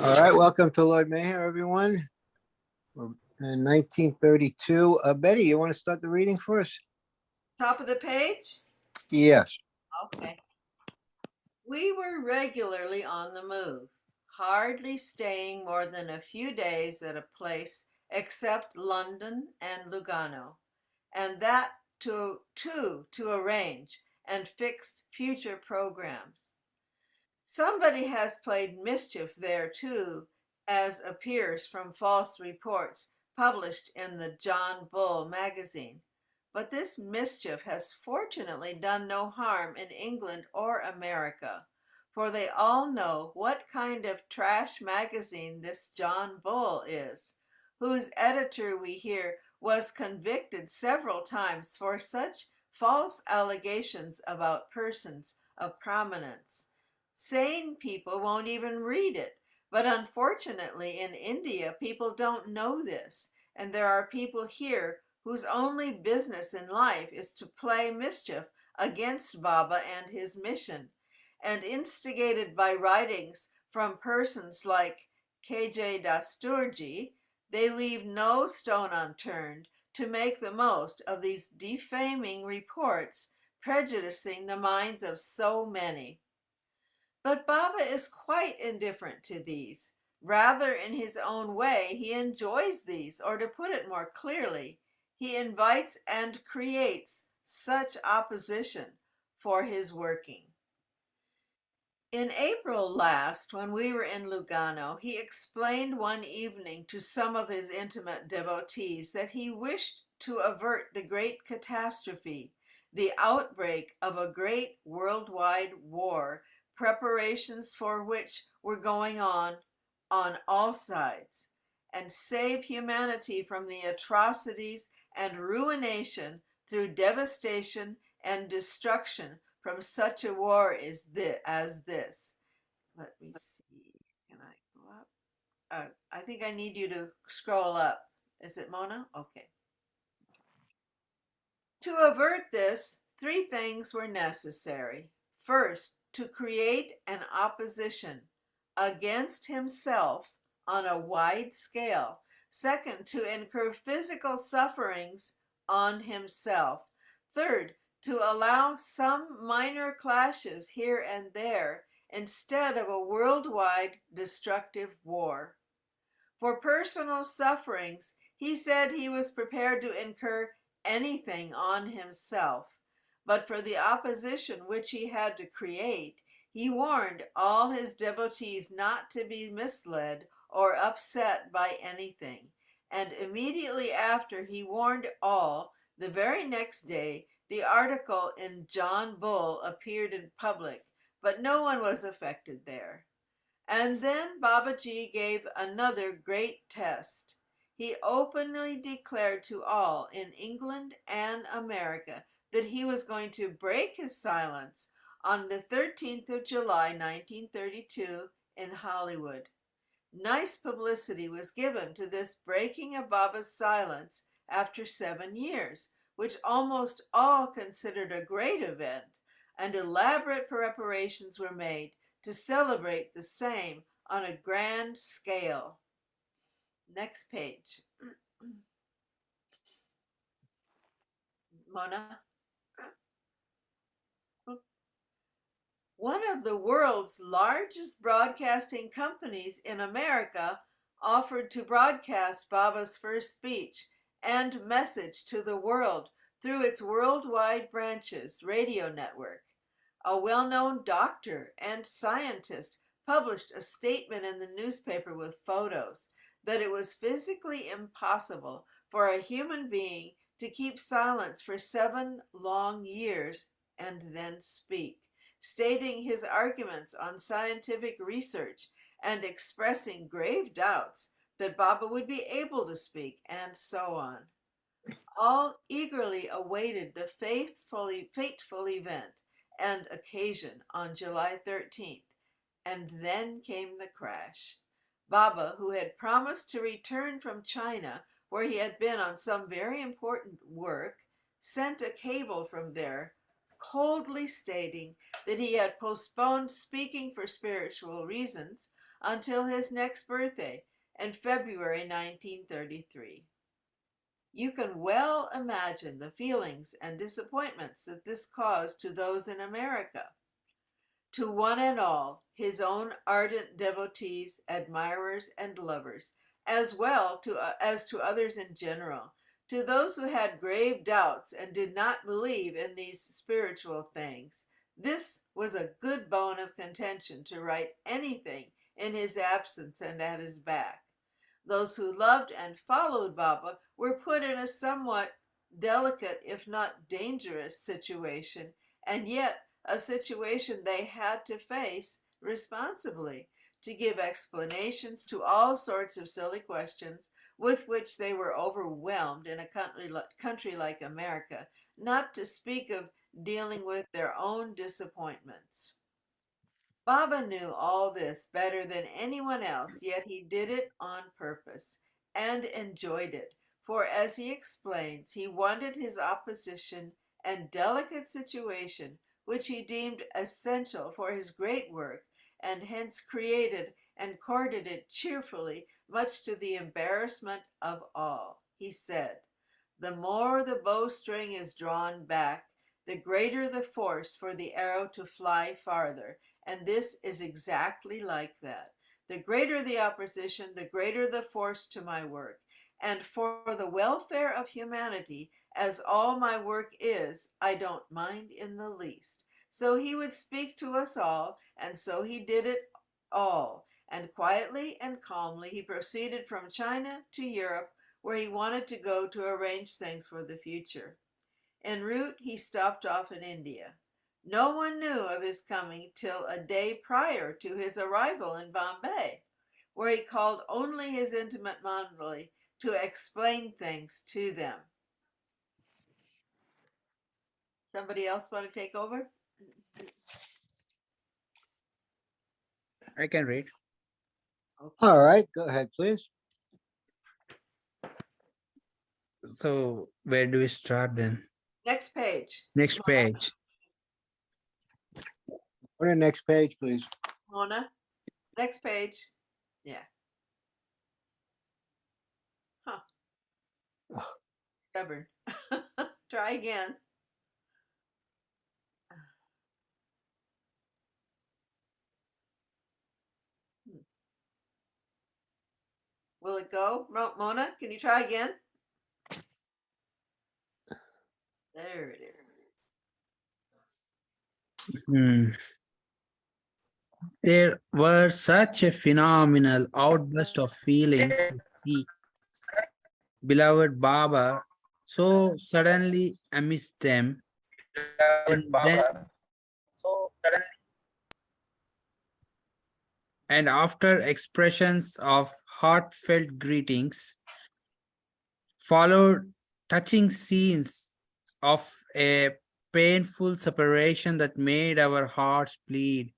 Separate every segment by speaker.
Speaker 1: All right, welcome to Lloyd Meher, everyone. We're in 1932. Betty, you want to start the reading for us?
Speaker 2: Top of the page?
Speaker 1: Yes.
Speaker 2: Okay. We were regularly on the move, hardly staying more than a few days at a place except London and Lugano, and that to arrange and fix future programs. Somebody has played mischief there too, as appears from false reports published in the John Bull magazine. But this mischief has fortunately done no harm in England or America, for they all know what kind of trash magazine this John Bull is, whose editor, we hear, was convicted several times for such false allegations about persons of prominence. Sane people won't even read it. But unfortunately, in India, people don't know this. And there are people here whose only business in life is to play mischief against Baba and his mission. And instigated by writings from persons like K.J. Dasturji, they leave no stone unturned to make the most of these defaming reports, prejudicing the minds of so many. But Baba is quite indifferent to these. Rather, in his own way, he enjoys these, or to put it more clearly, he invites and creates such opposition for his working. In April last, when we were in Lugano, he explained one evening to some of his intimate devotees that he wished to avert the great catastrophe, the outbreak of a great worldwide war, preparations for which were going on all sides, and save humanity from the atrocities and ruination through devastation and destruction from such a war as this. Let me see. Can I go up? I think I need you to scroll up. Is it Mona? Okay. To avert this, three things were necessary. First, to create an opposition against himself on a wide scale. Second, to incur physical sufferings on himself. Third, to allow some minor clashes here and there instead of a worldwide destructive war. For personal sufferings, he said he was prepared to incur anything on himself. But for the opposition which he had to create, he warned all his devotees not to be misled or upset by anything. And immediately after he warned all, the very next day, the article in John Bull appeared in public, but no one was affected there. And then Babaji gave another great test. He openly declared to all in England and America that he was going to break his silence on the 13th of July, 1932, in Hollywood. Nice publicity was given to this breaking of Baba's silence after 7 years, which almost all considered a great event, and elaborate preparations were made to celebrate the same on a grand scale. Next page. Mona. One of the world's largest broadcasting companies in America offered to broadcast Baba's first speech and message to the world through its worldwide branches radio network. A well-known doctor and scientist published a statement in the newspaper with photos that it was physically impossible for a human being to keep silence for 7 long years and then speak, stating his arguments on scientific research and expressing grave doubts that Baba would be able to speak, and so on. All eagerly awaited the fateful event and occasion on July 13th, and then came the crash. Baba, who had promised to return from China, where he had been on some very important work, sent a cable from there coldly stating that he had postponed speaking for spiritual reasons until his next birthday in February 1933. You can well imagine the feelings and disappointments that this caused to those in America. To one and all, his own ardent devotees, admirers, and lovers, as well as to others in general, to those who had grave doubts and did not believe in these spiritual things, this was a good bone of contention to write anything in his absence and at his back. Those who loved and followed Baba were put in a somewhat delicate, if not dangerous, situation, and yet a situation they had to face responsibly, to give explanations to all sorts of silly questions with which they were overwhelmed in a country like America, not to speak of dealing with their own disappointments. Baba knew all this better than anyone else, yet he did it on purpose and enjoyed it, for as he explains, he wanted his opposition and delicate situation, which he deemed essential for his great work, and hence created and courted it cheerfully, much to the embarrassment of all. He said, "The more the bowstring is drawn back, the greater the force for the arrow to fly farther, and this is exactly like that. The greater the opposition, the greater the force to my work. And for the welfare of humanity, as all my work is, I don't mind in the least." So he would speak to us all, and so he did it all. And quietly and calmly he proceeded from China to Europe, where he wanted to go to arrange things for the future. En route, he stopped off in India. No one knew of his coming till a day prior to his arrival in Bombay, where he called only his intimate mandali to explain things to them. Somebody else want to take over?
Speaker 3: I can read.
Speaker 2: Okay.
Speaker 1: All right, go ahead, please.
Speaker 3: So where do we start then?
Speaker 2: Next page.
Speaker 3: Next
Speaker 2: Mona.
Speaker 3: page.
Speaker 1: Go to the next page, please.
Speaker 2: Mona. Next page. Yeah. Huh. Stubborn. Try again. Will it go? Mona, can you try again? There it is.
Speaker 3: There were such a phenomenal outburst of feelings to see beloved Baba so suddenly amidst them, and after expressions of heartfelt greetings, followed touching scenes of a painful separation that made our hearts bleed.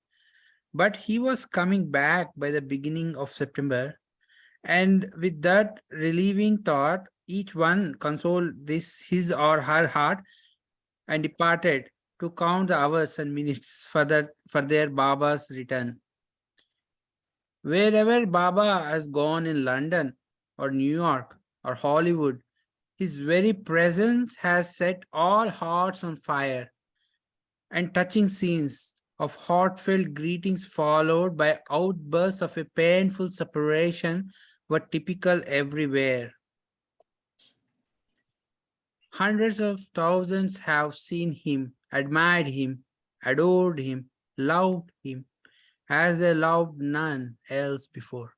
Speaker 3: But he was coming back by the beginning of September, and with that relieving thought, each one consoled his or her heart and departed to count the hours and minutes for their Baba's return. Wherever Baba has gone in London or New York or Hollywood, his very presence has set all hearts on fire, and touching scenes of heartfelt greetings followed by outbursts of a painful separation were typical everywhere. Hundreds of thousands have seen him, admired him, adored him, loved him, as they loved none else before.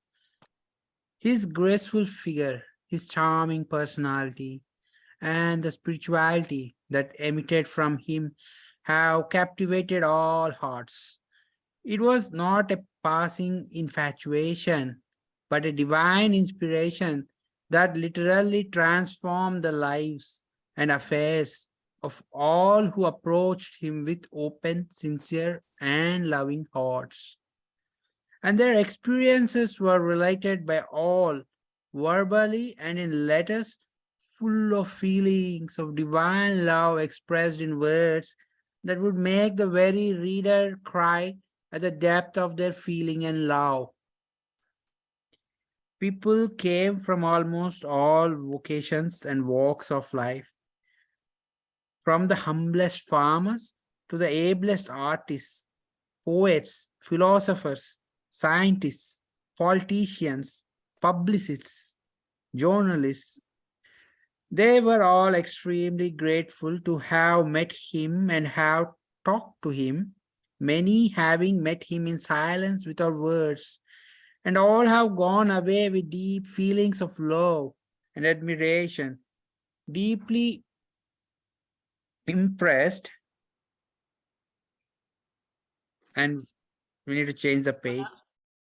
Speaker 3: His graceful figure, his charming personality, and the spirituality that emitted from him have captivated all hearts. It was not a passing infatuation, but a divine inspiration that literally transformed the lives and affairs of all who approached him with open, sincere, and loving hearts. And their experiences were related by all, verbally and in letters full of feelings of divine love expressed in words that would make the very reader cry at the depth of their feeling and love. People came from almost all vocations and walks of life, from the humblest farmers to the ablest artists, poets, philosophers, scientists, politicians, publicists, journalists. They were all extremely grateful to have met him and have talked to him, many having met him in silence without words, and all have gone away with deep feelings of love and admiration, deeply impressed. And we need to change the page.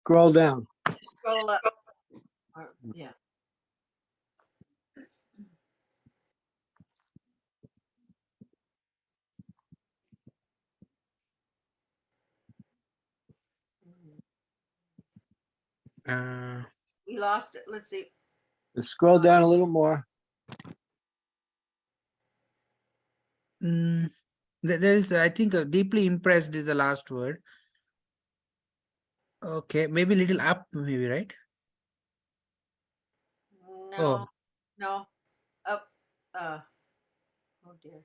Speaker 1: Scroll down.
Speaker 2: Scroll up. Yeah.
Speaker 3: Uh,
Speaker 2: We lost it. Let's see.
Speaker 1: Scroll down a little more.
Speaker 3: mm, there is, I think, deeply impressed is the last word. Okay, maybe little up, maybe, right?
Speaker 2: No,
Speaker 3: Oh.
Speaker 2: no, up. Oh dear.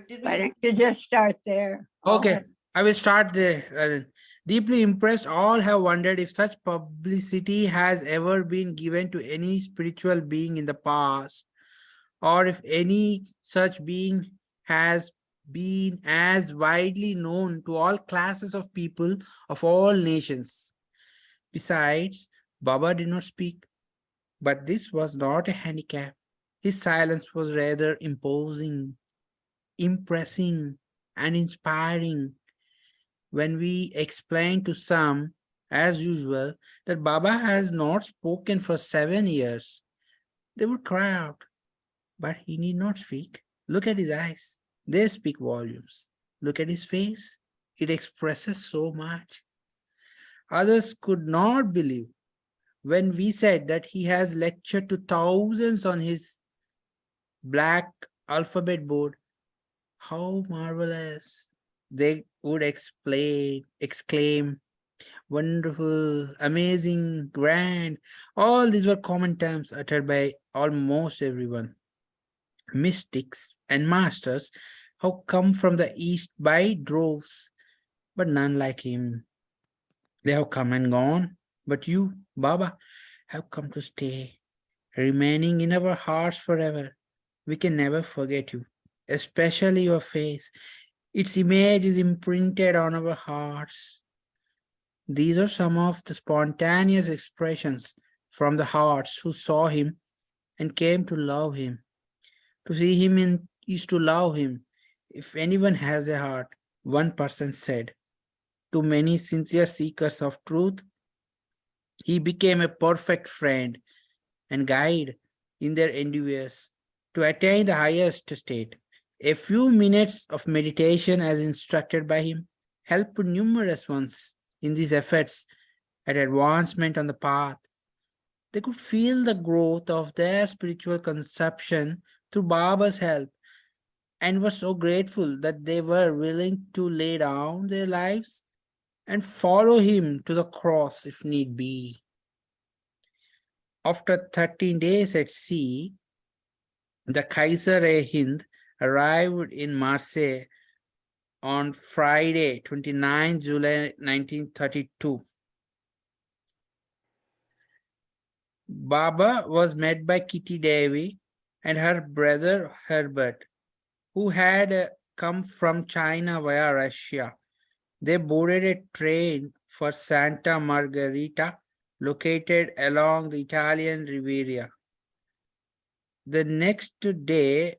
Speaker 2: Did we?
Speaker 4: Why don't you just start there?
Speaker 3: Okay, I will start there. Deeply impressed, all have wondered if such publicity has ever been given to any spiritual being in the past, or if any such being has been as widely known to all classes of people of all nations. Besides, Baba did not speak, but this was not a handicap. His silence was rather imposing, impressing, and inspiring. When we explained to some, as usual, that Baba has not spoken for 7 years, they would cry out, but he need not speak. Look at his eyes. They speak volumes. Look at his face. It expresses so much. Others could not believe when we said that he has lectured to thousands on his black alphabet board. How marvelous! They would exclaim, wonderful, amazing, grand. All these were common terms uttered by almost everyone. Mystics and masters have come from the east by droves, but none like him. They have come and gone, but you, Baba, have come to stay, remaining in our hearts forever. We can never forget you, especially your face. Its image is imprinted on our hearts. These are some of the spontaneous expressions from the hearts who saw him and came to love him. To see him is to love him. If anyone has a heart, one person said, to many sincere seekers of truth, he became a perfect friend and guide in their endeavors to attain the highest state. A few minutes of meditation, as instructed by him, helped numerous ones in these efforts at advancement on the path. They could feel the growth of their spiritual conception through Baba's help and were so grateful that they were willing to lay down their lives and follow him to the cross if need be. After 13 days at sea, the Kaiser-e-Hind arrived in Marseille on Friday, 29 July 1932. Baba was met by Kitty Devi and her brother Herbert, who had come from China via Russia. They boarded a train for Santa Margherita, located along the Italian Riviera. The next day,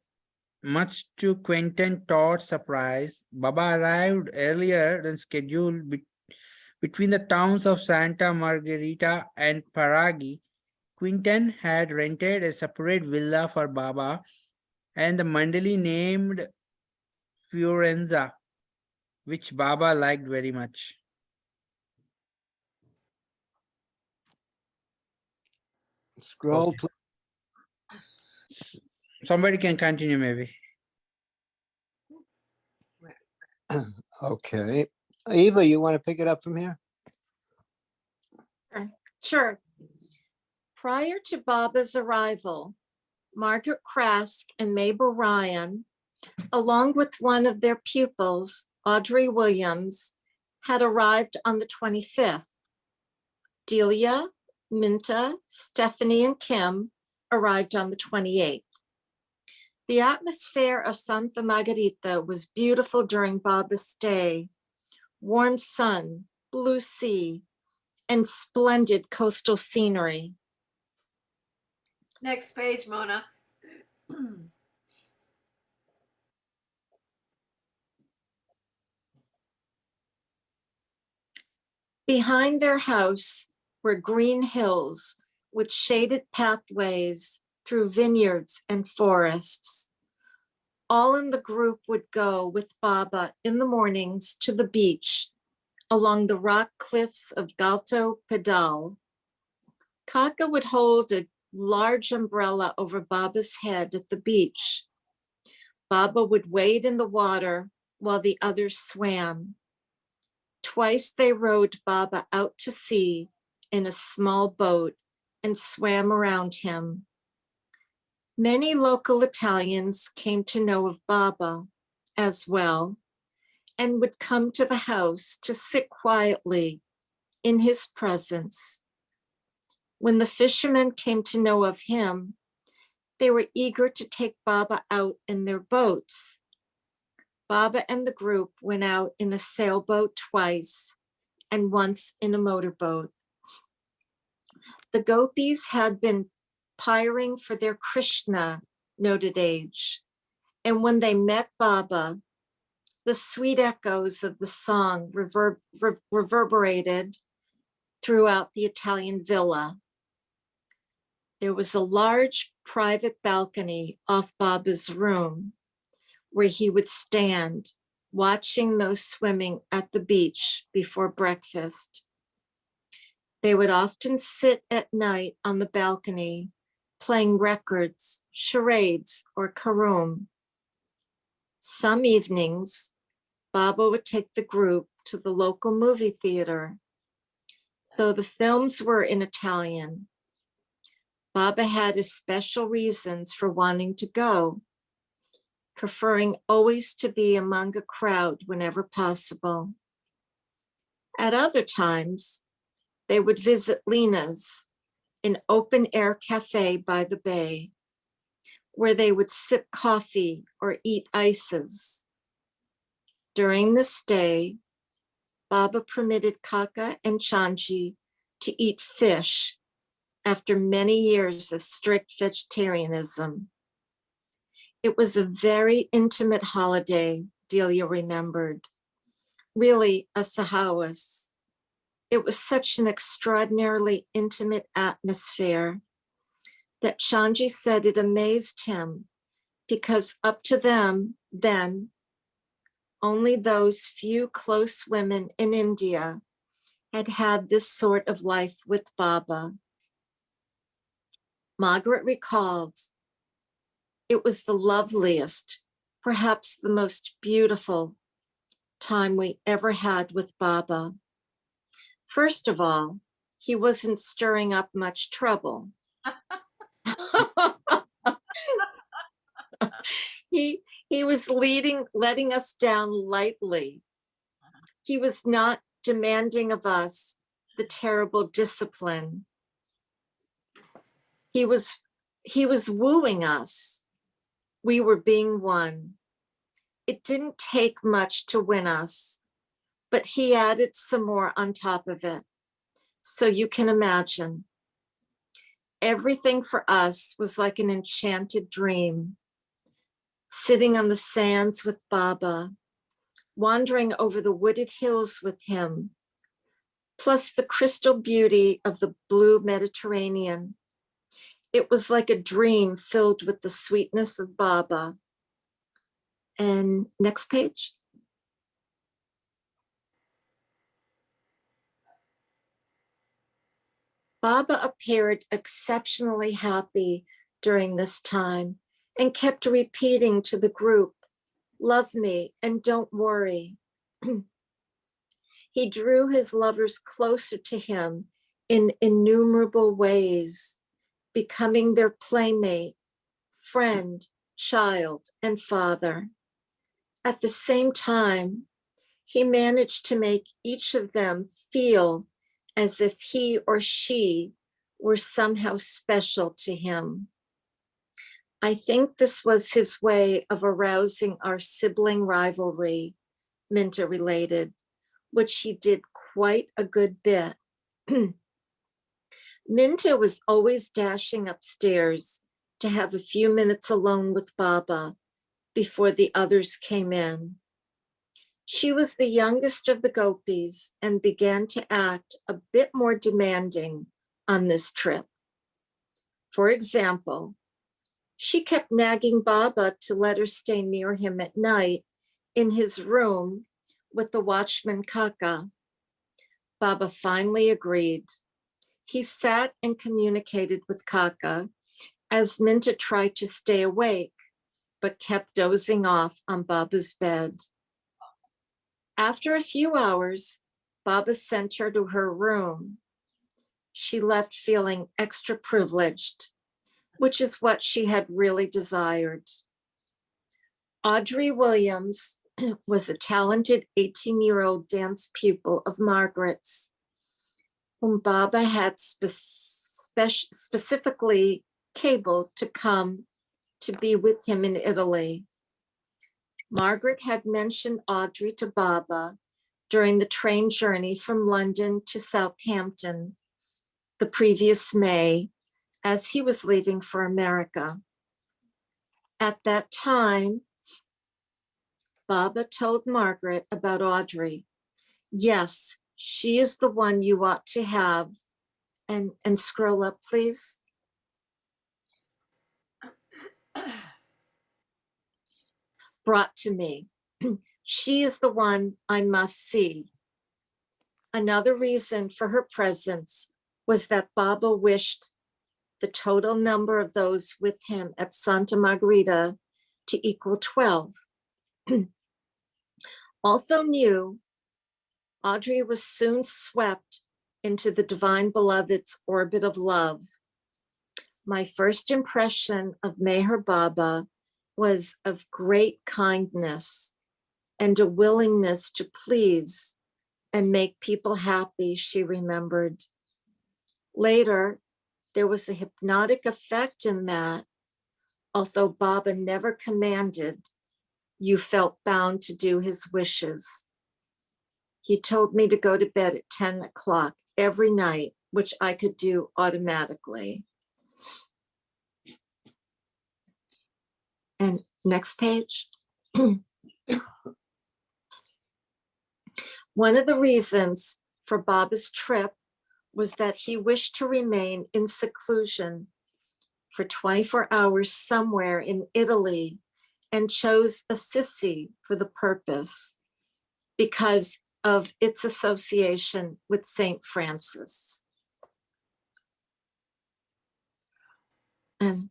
Speaker 3: much to Quentin Todd's surprise, Baba arrived earlier than scheduled between the towns of Santa Margherita and Paragi. Quinton had rented a separate villa for Baba, and the Mandali named Fiorenza, which Baba liked very much.
Speaker 1: Scroll,
Speaker 3: Okay. Somebody can continue, maybe.
Speaker 1: Okay. Eva, you want to pick it up from here?
Speaker 5: Sure. Prior to Baba's arrival, Margaret Krask and Mabel Ryan, along with one of their pupils, Audrey Williams, had arrived on the 25th. Delia, Minta, Stephanie, and Kim arrived on the 28th. The atmosphere of Santa Margarita was beautiful during Baba's stay. Warm sun, blue sea, and splendid coastal scenery.
Speaker 2: Next page, Mona.
Speaker 5: Behind their house were green hills with shaded pathways through vineyards and forests. All in the group would go with Baba in the mornings to the beach along the rock cliffs of Galto Pedal. Kaka would hold a large umbrella over Baba's head at the beach. Baba would wade in the water while the others swam. Twice they rowed Baba out to sea in a small boat and swam around him. Many local Italians came to know of Baba as well and would come to the house to sit quietly in his presence. When the fishermen came to know of him, they were eager to take Baba out in their boats. Baba and the group went out in a sailboat twice and once in a motorboat. The gopis had been piring for their Krishna, noted age, and when they met Baba, the sweet echoes of the song reverberated throughout the Italian villa. There was a large private balcony off Baba's room where he would stand watching those swimming at the beach before breakfast. They would often sit at night on the balcony playing records, charades, or carom. Some evenings, Baba would take the group to the local movie theater. Though the films were in Italian, Baba had his special reasons for wanting to go, preferring always to be among a crowd whenever possible. At other times, they would visit Lena's, an open-air cafe by the bay, where they would sip coffee or eat ices. During the stay, Baba permitted Kaka and Chanji to eat fish after many years of strict vegetarianism. It was a very intimate holiday, Delia remembered. Really a Sahawas. It was such an extraordinarily intimate atmosphere that Chanji said it amazed him because up to them then, only those few close women in India had had this sort of life with Baba. Margaret recalled, it was the loveliest, perhaps the most beautiful time we ever had with Baba. First of all, he wasn't stirring up much trouble. He was letting us down lightly. He was not demanding of us the terrible discipline. He was wooing us. We were being won. It didn't take much to win us, but he added some more on top of it. So you can imagine, everything for us was like an enchanted dream. Sitting on the sands with Baba, wandering over the wooded hills with him, plus the crystal beauty of the blue Mediterranean. It was like a dream filled with the sweetness of Baba. And next page. Baba appeared exceptionally happy during this time and kept repeating to the group, "Love me and don't worry." He drew his lovers closer to him in innumerable ways, becoming their playmate, friend, child, and father. At the same time, he managed to make each of them feel as if he or she were somehow special to him. I think this was his way of arousing our sibling rivalry, Minta related, which he did quite a good bit. Minta was always dashing upstairs to have a few minutes alone with Baba before the others came in. She was the youngest of the gopis and began to act a bit more demanding on this trip. For example, she kept nagging Baba to let her stay near him at night in his room with the watchman Kaka. Baba finally agreed. He sat and communicated with Kaka as Minta tried to stay awake, but kept dozing off on Baba's bed. After a few hours, Baba sent her to her room. She left feeling extra privileged, which is what she had really desired. Audrey Williams was a talented 18-year-old dance pupil of Margaret's, whom Baba had specifically cabled to come to be with him in Italy. Margaret had mentioned Audrey to Baba during the train journey from London to Southampton the previous May, as he was leaving for America. At that time, Baba told Margaret about Audrey. Yes, she is the one you ought to have. And scroll up, please. Brought to me. She is the one I must see. Another reason for her presence was that Baba wished the total number of those with him at Santa Margherita to equal 12. Although new, Audrey was soon swept into the Divine Beloved's orbit of love. My first impression of Meher Baba was of great kindness and a willingness to please and make people happy, she remembered. Later, there was a hypnotic effect in that, although Baba never commanded, you felt bound to do his wishes. He told me to go to bed at 10 o'clock every night, which I could do automatically. And next page. One of the reasons for Baba's trip was that he wished to remain in seclusion for 24 hours somewhere in Italy and chose Assisi for the purpose because of its association with Saint Francis. And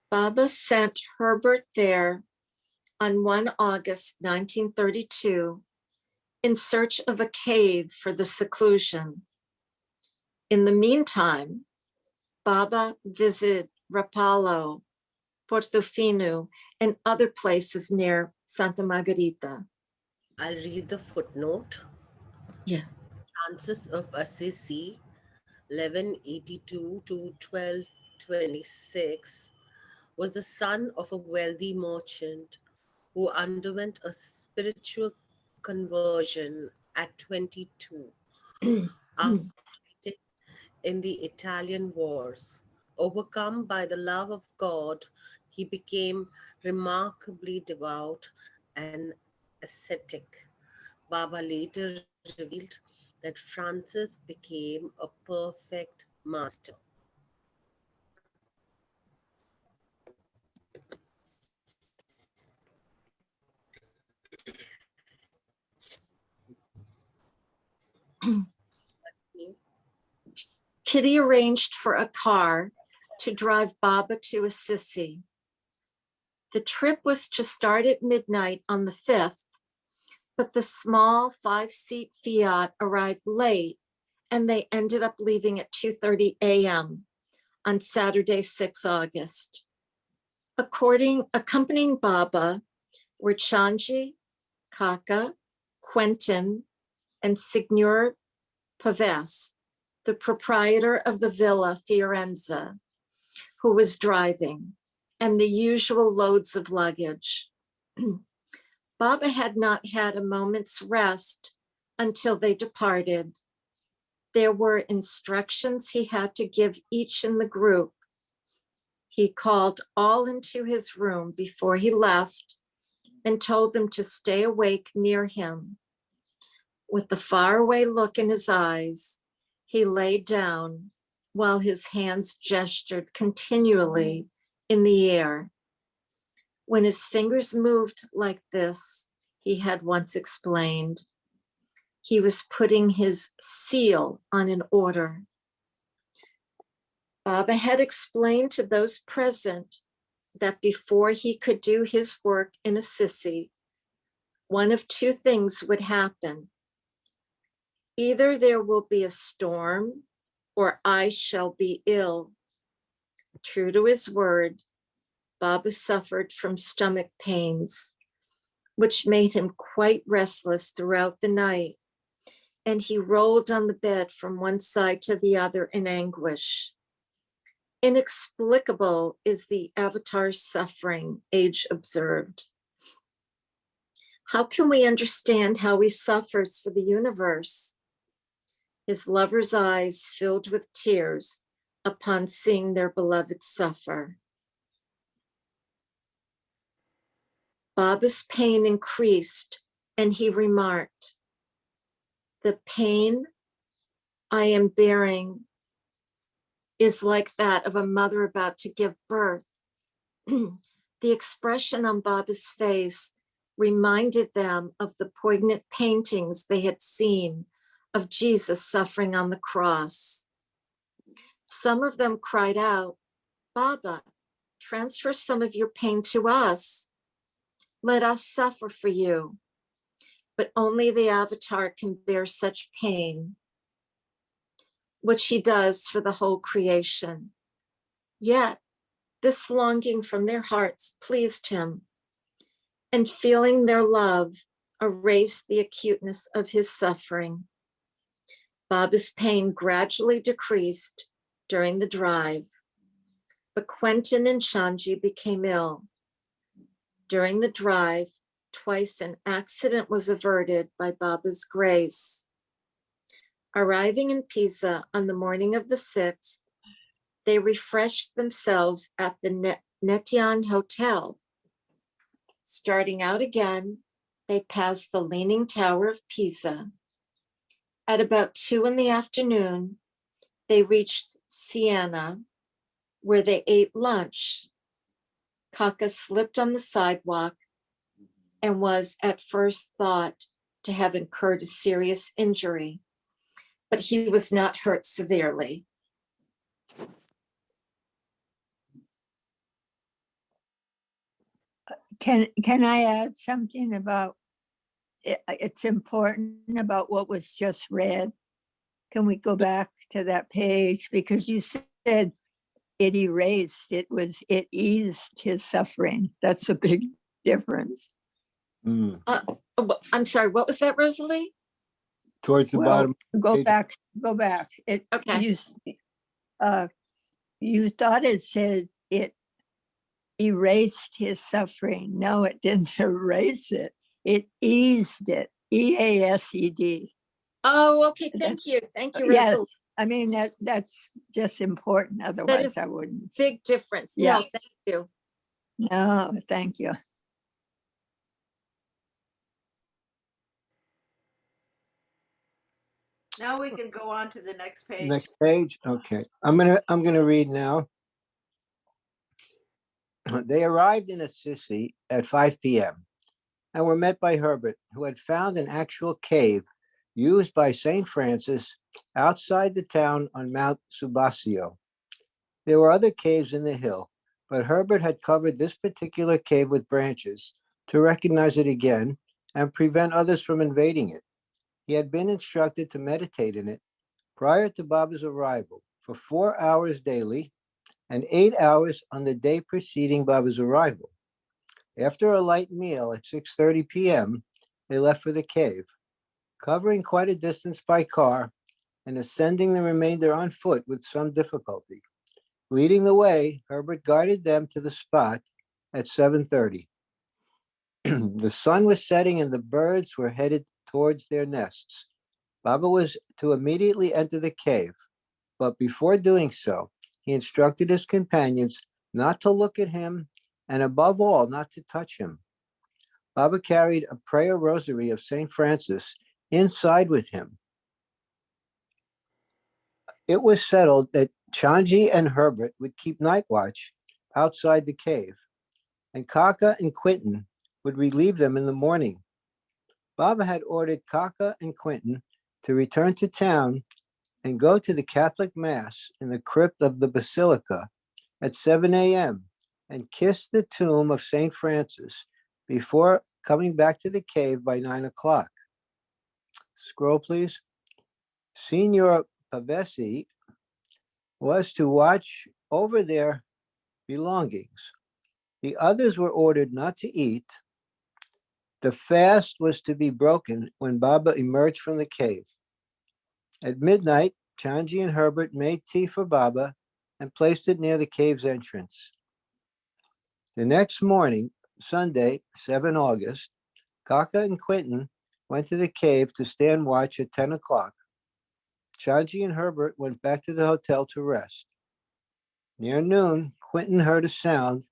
Speaker 5: Baba sent Herbert there on 1 August 1932 in search of a cave for the seclusion. In the meantime, Baba visited Rapallo, Portofino, and other places near Santa Margherita.
Speaker 6: I'll read the footnote.
Speaker 5: Yeah.
Speaker 6: Francis of Assisi, 1182 to 1226, was the son of a wealthy merchant who underwent a spiritual conversion at 22 after fighting in the Italian wars. Overcome by the love of God, he became remarkably devout and ascetic. Baba later revealed that Francis became a perfect master.
Speaker 5: Kitty arranged for a car to drive Baba to Assisi. The trip was to start at midnight on the 5th, but the small 5-seat Fiat arrived late and they ended up leaving at 2:30 a.m. on Saturday, 6 August. Accompanying Baba were Chanji, Kaka, Quentin, and Signor Paves, the proprietor of the Villa Fiorenza, who was driving, and the usual loads of luggage. Baba had not had a moment's rest until they departed. There were instructions he had to give each in the group. He called all into his room before he left and told them to stay awake near him. With the faraway look in his eyes, he lay down while his hands gestured continually in the air. When his fingers moved like this, he had once explained, he was putting his seal on an order. Baba had explained to those present that before he could do his work in Assisi, one of two things would happen. Either there will be a storm or I shall be ill. True to his word, Baba suffered from stomach pains, which made him quite restless throughout the night, and he rolled on the bed from one side to the other in anguish. Inexplicable is the avatar's suffering, Age observed. How can we understand how he suffers for the universe? His lover's eyes filled with tears upon seeing their beloved suffer. Baba's pain increased, and he remarked, the pain I am bearing is like that of a mother about to give birth. The expression on Baba's face reminded them of the poignant paintings they had seen of Jesus suffering on the cross. Some of them cried out, Baba, transfer some of your pain to us. Let us suffer for you. But only the avatar can bear such pain, which he does for the whole creation. Yet, this longing from their hearts pleased him, and feeling their love erased the acuteness of his suffering. Baba's pain gradually decreased during the drive, but Quentin and Shanji became ill. During the drive, twice an accident was averted by Baba's grace. Arriving in Pisa on the morning of the 6th, they refreshed themselves at the Netian Hotel. Starting out again, they passed the Leaning Tower of Pisa. At about 2 p.m, they reached Siena, where they ate lunch. Kaka slipped on the sidewalk and was at first thought to have incurred a serious injury, but he was not hurt severely.
Speaker 4: Can I add something about it's important about what was just read? Can we go back to that page? Because you said it erased, it eased his suffering. That's a big difference.
Speaker 1: Mm.
Speaker 5: I'm sorry, what was that, Rosalie?
Speaker 1: Towards the
Speaker 4: Well,
Speaker 1: bottom.
Speaker 4: go
Speaker 1: page.
Speaker 4: back.
Speaker 5: Okay.
Speaker 4: You thought it said it erased his suffering. No, it didn't erase it. It eased it. EASED.
Speaker 5: Oh, okay, thank you. Thank you,
Speaker 4: Yes,
Speaker 5: Rosalie.
Speaker 4: I mean, that's just important. Otherwise, I wouldn't.
Speaker 5: Big difference.
Speaker 4: Yeah.
Speaker 5: No, thank you.
Speaker 4: No, thank you.
Speaker 2: Now we can go on to the next page.
Speaker 1: Next page. Okay. I'm gonna read now. They arrived in Assisi at 5 p.m. and were met by Herbert, who had found an actual cave used by St. Francis outside the town on Mount Subasio. There were other caves in the hill, but Herbert had covered this particular cave with branches to recognize it again and prevent others from invading it. He had been instructed to meditate in it prior to Baba's arrival for 4 hours daily and 8 hours on the day preceding Baba's arrival. After a light meal at 6:30 p.m., they left for the cave, covering quite a distance by car and ascending the remainder on foot with some difficulty. Leading the way, Herbert guided them to the spot at 7:30. The sun was setting and the birds were headed towards their nests. Baba was to immediately enter the cave, but before doing so, he instructed his companions not to look at him and above all, not to touch him. Baba carried a prayer rosary of St. Francis inside with him. It was settled that Chanji and Herbert would keep night watch outside the cave, and Kaka and Quentin would relieve them in the morning. Baba had ordered Kaka and Quentin to return to town and go to the Catholic Mass in the crypt of the Basilica at 7 a.m. and kiss the tomb of St. Francis before coming back to the cave by 9 o'clock. Scroll, please. Signor Pavesi was to watch over their belongings. The others were ordered not to eat. The fast was to be broken when Baba emerged from the cave. At midnight, Chanji and Herbert made tea for Baba and placed it near the cave's entrance. The next morning, Sunday, 7 August, Kaka and Quentin went to the cave to stand watch at 10 o'clock. Chanji and Herbert went back to the hotel to rest. Near noon, Quentin heard a sound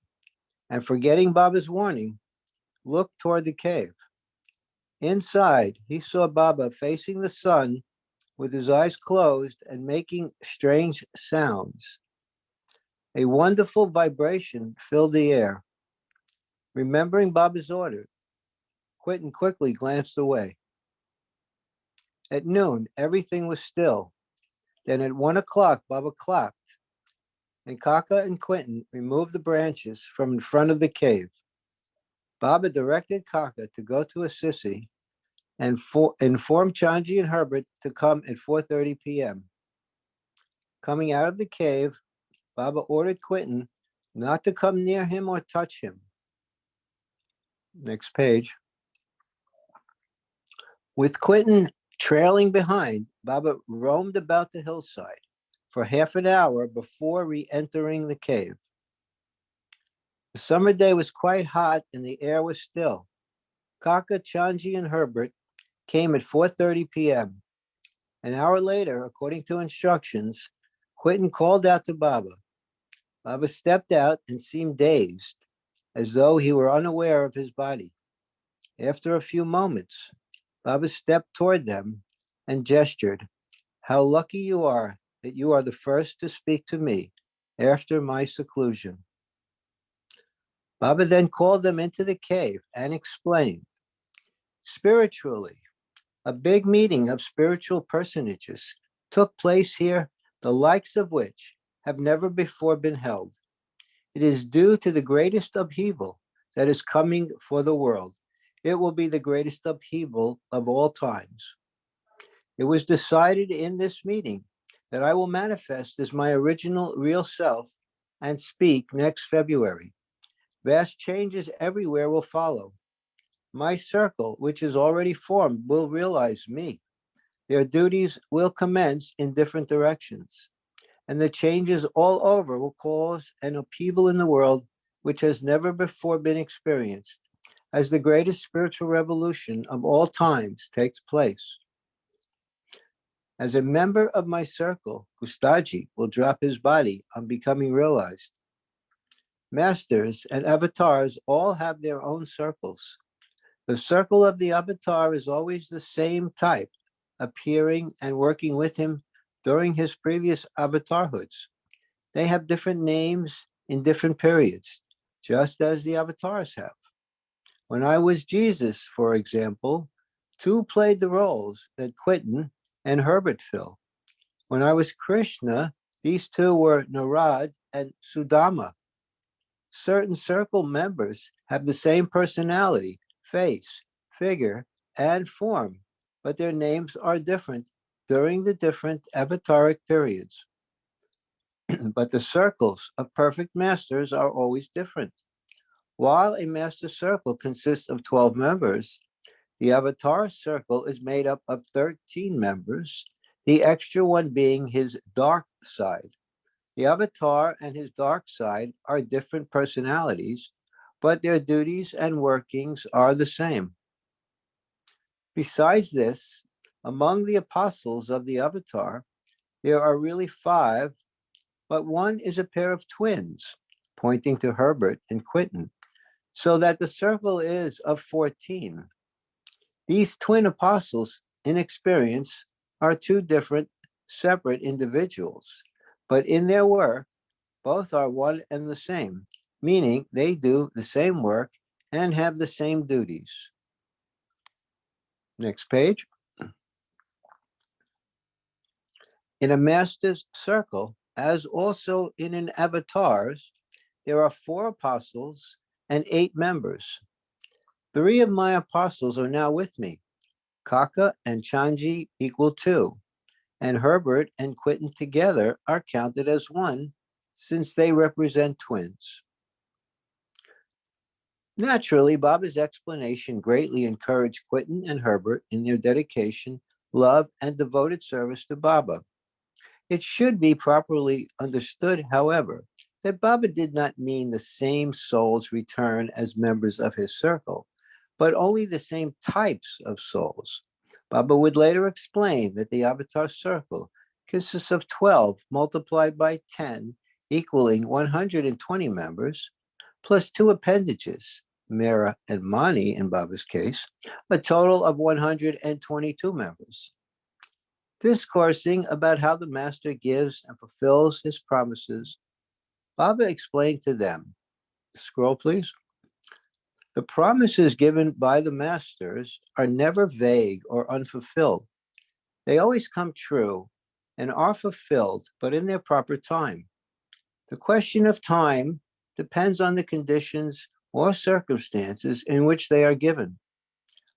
Speaker 1: and, forgetting Baba's warning, looked toward the cave. Inside, he saw Baba facing the sun with his eyes closed and making strange sounds. A wonderful vibration filled the air. Remembering Baba's order, Quentin quickly glanced away. At noon, everything was still. Then at 1 o'clock, Baba clapped, and Kaka and Quentin removed the branches from in front of the cave. Baba directed Kaka to go to Assisi and informed Chanji and Herbert to come at 4:30 p.m. Coming out of the cave, Baba ordered Quentin not to come near him or touch him. Next page. With Quentin trailing behind, Baba roamed about the hillside for half an hour before re-entering the cave. The summer day was quite hot and the air was still. Kaka, Chanji, and Herbert came at 4:30 p.m. An hour later, according to instructions, Quentin called out to Baba. Baba stepped out and seemed dazed, as though he were unaware of his body. After a few moments, Baba stepped toward them and gestured, "How lucky you are that you are the first to speak to me after my seclusion." Baba then called them into the cave and explained, spiritually, a big meeting of spiritual personages took place here, the likes of which have never before been held. It is due to the greatest upheaval that is coming for the world. It will be the greatest upheaval of all times. It was decided in this meeting that I will manifest as my original real self and speak next February. Vast changes everywhere will follow. My circle, which is already formed, will realize me. Their duties will commence in different directions, and the changes all over will cause an upheaval in the world which has never before been experienced, as the greatest spiritual revolution of all times takes place. As a member of my circle, Gustaji will drop his body on becoming realized. Masters and avatars all have their own circles. The circle of the avatar is always the same type, appearing and working with him during his previous avatarhoods. They have different names in different periods, just as the avatars have. When I was Jesus, for example, two played the roles that Quentin and Herbert fill. When I was Krishna, these two were Narad and Sudama. Certain circle members have the same personality, face, figure, and form, but their names are different during the different avataric periods. But the circles of perfect masters are always different. While a master circle consists of 12 members, the avatar circle is made up of 13 members, the extra one being his dark side. The avatar and his dark side are different personalities, but their duties and workings are the same. Besides this, among the apostles of the avatar, there are really 5, but one is a pair of twins, pointing to Herbert and Quentin, so that the circle is of 14. These twin apostles, in experience, are 2 different, separate individuals, but in their work, both are one and the same, meaning they do the same work and have the same duties. Next page. In a master's circle, as also in an avatar's, there are 4 apostles and 8 members. 3 of my apostles are now with me. Kaka and Chanji equal 2, and Herbert and Quentin together are counted as 1, since they represent twins. Naturally, Baba's explanation greatly encouraged Quentin and Herbert in their dedication, love, and devoted service to Baba. It should be properly understood, however, that Baba did not mean the same souls return as members of his circle, but only the same types of souls. Baba would later explain that the avatar circle consists of 12 multiplied by 10, equaling 120 members, plus 2 appendages, Mera and Mani in Baba's case, a total of 122 members. Discoursing about how the master gives and fulfills his promises, Baba explained to them, scroll please. The promises given by the masters are never vague or unfulfilled. They always come true and are fulfilled, but in their proper time. The question of time depends on the conditions or circumstances in which they are given.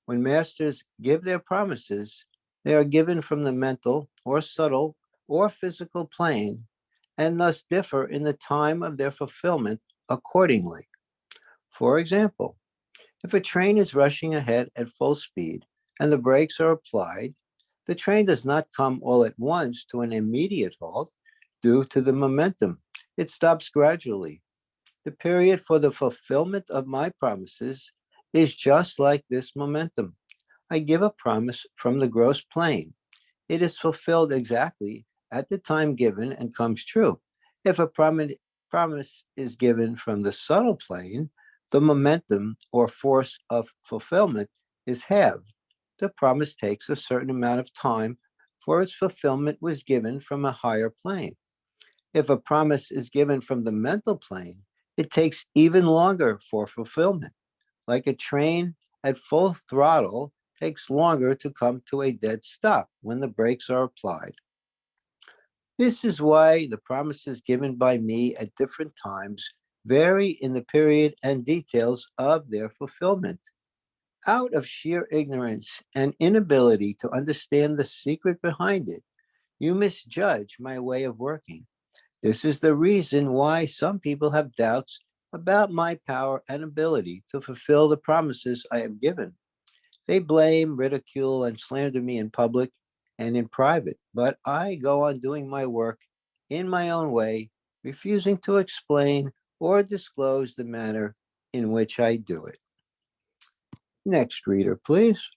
Speaker 1: When masters give their promises, they are given from the mental or subtle or physical plane and thus differ in the time of their fulfillment accordingly. For example, if a train is rushing ahead at full speed and the brakes are applied, the train does not come all at once to an immediate halt due to the momentum. It stops gradually. The period for the fulfillment of my promises is just like this momentum. I give a promise from the gross plane. It is fulfilled exactly at the time given and comes true. If a promise is given from the subtle plane, the momentum or force of fulfillment is halved. The promise takes a certain amount of time, for its fulfillment was given from a higher plane. If a promise is given from the mental plane, it takes even longer for fulfillment. Like a train at full throttle takes longer to come to a dead stop when the brakes are applied. This is why the promises given by me at different times vary in the period and details of their fulfillment. Out of sheer ignorance and inability to understand the secret behind it, you misjudge my way of working. This is the reason why some people have doubts about my power and ability to fulfill the promises I have given. They blame, ridicule, and slander me in public and in private, but I go on doing my work in my own way, refusing to explain or disclose the manner in which I do it. Next reader, please.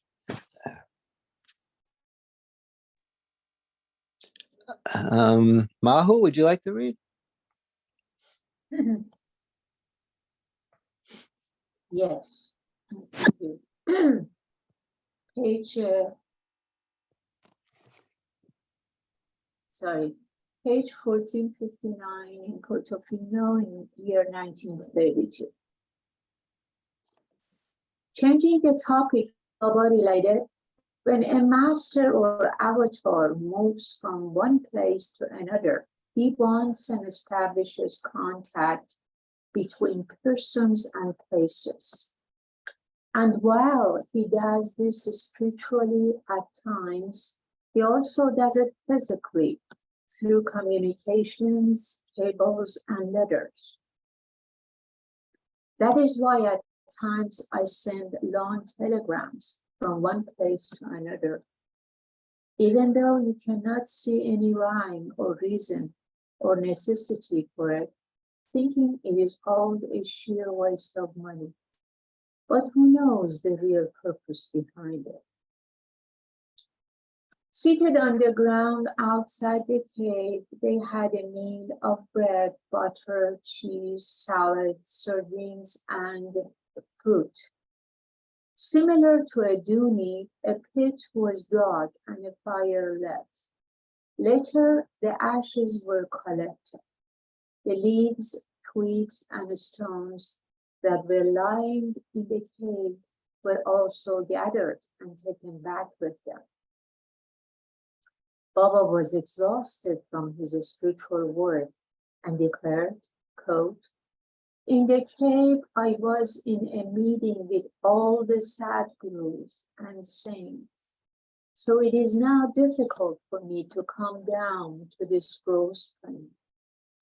Speaker 1: Mahu, would you like to read?
Speaker 7: Yes. Thank you. Page, page 1459 in Portofino in year 1932. Changing the topic, Baba related, when a master or avatar moves from one place to another, he bonds and establishes contact between persons and places. And while he does this spiritually at times, he also does it physically through communications, cables, and letters. That is why at times I send long telegrams from one place to another, even though you cannot see any rhyme or reason or necessity for it, thinking it is all a sheer waste of money. But who knows the real purpose behind it? Seated on the ground outside the cave, they had a meal of bread, butter, cheese, salad, sardines, and fruit. Similar to a duni, a pit was dug and a fire lit. Later, the ashes were collected. The leaves, twigs, and stones that were lying in the cave were also gathered and taken back with them. Baba was exhausted from his spiritual work and declared, quote, "In the cave, I was in a meeting with all the sadgurus and saints, so it is now difficult for me to come down to this gross plane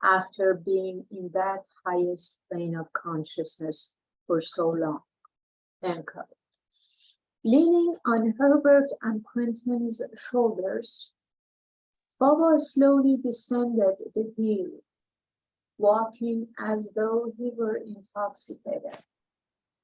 Speaker 7: after being in that highest plane of consciousness for so long." End quote. Leaning on Herbert and Quentin's shoulders, Baba slowly descended the hill, walking as though he were intoxicated.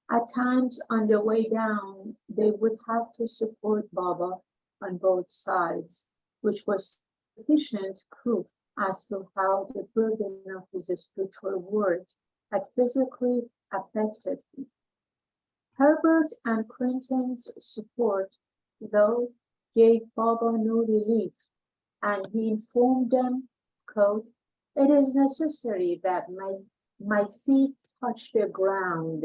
Speaker 7: At times on the way down, they would have to support Baba on both sides, which was sufficient proof as to how the burden of his spiritual work had physically affected him. Herbert and Quentin's support, though, gave Baba no relief, and he informed them, quote, "It is necessary that my feet touch the ground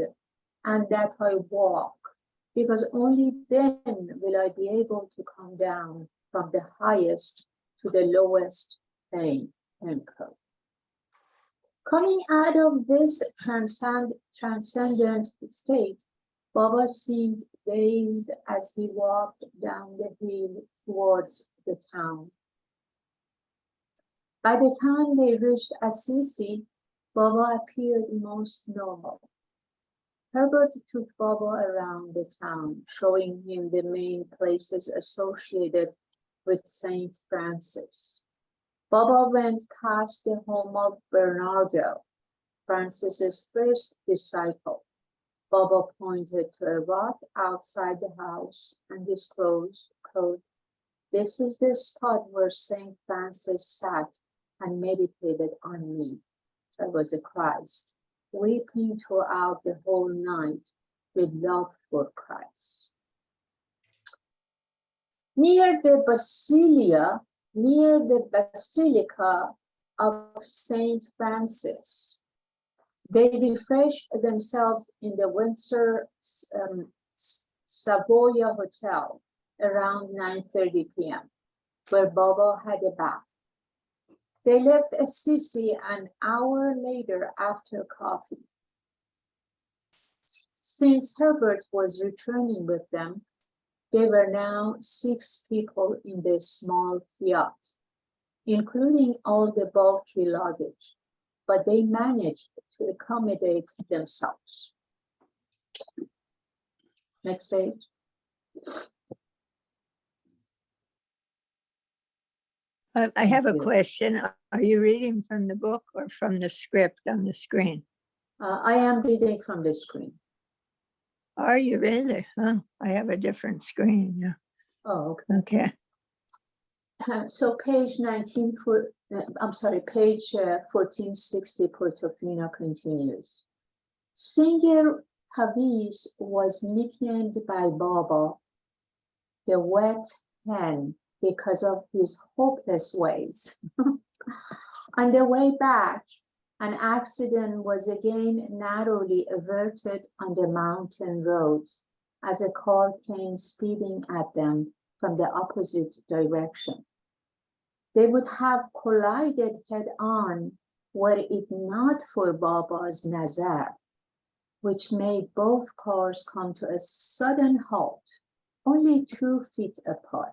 Speaker 7: and that I walk, because only then will I be able to come down from the highest to the lowest plane." End quote. Coming out of this transcendent state, Baba seemed dazed as he walked down the hill towards the town. By the time they reached Assisi, Baba appeared most normal. Herbert took Baba around the town, showing him the main places associated with Saint Francis. Baba went past the home of Bernardo, Francis's first disciple. Baba pointed to a rock outside the house and disclosed, quote, "This is the spot where Saint Francis sat and meditated on me, I was a Christ, weeping throughout the whole night with love for Christ." Near the Basilica of Saint Francis, they refreshed themselves in the Windsor Savoia Hotel around 9:30 p.m., where Baba had a bath. They left Assisi an hour later after coffee. Since Herbert was returning with them, there were now 6 people in the small Fiat, including all the bulky luggage, but they managed to accommodate themselves. Next page.
Speaker 4: I have a
Speaker 7: Thank you.
Speaker 4: question. Are you reading from the book or from the script on the screen?
Speaker 7: I am reading from the screen.
Speaker 4: Are you really? Huh? I have a different screen. Yeah.
Speaker 7: Oh, okay.
Speaker 4: Okay.
Speaker 7: So page 1460, Portofino continues. Singer Hafiz was nicknamed by Baba the wet hen because of his hopeless ways. On the way back, an accident was again narrowly averted on the mountain roads as a car came speeding at them from the opposite direction. They would have collided head-on were it not for Baba's nazar. which made both cars come to a sudden halt, only 2 feet apart.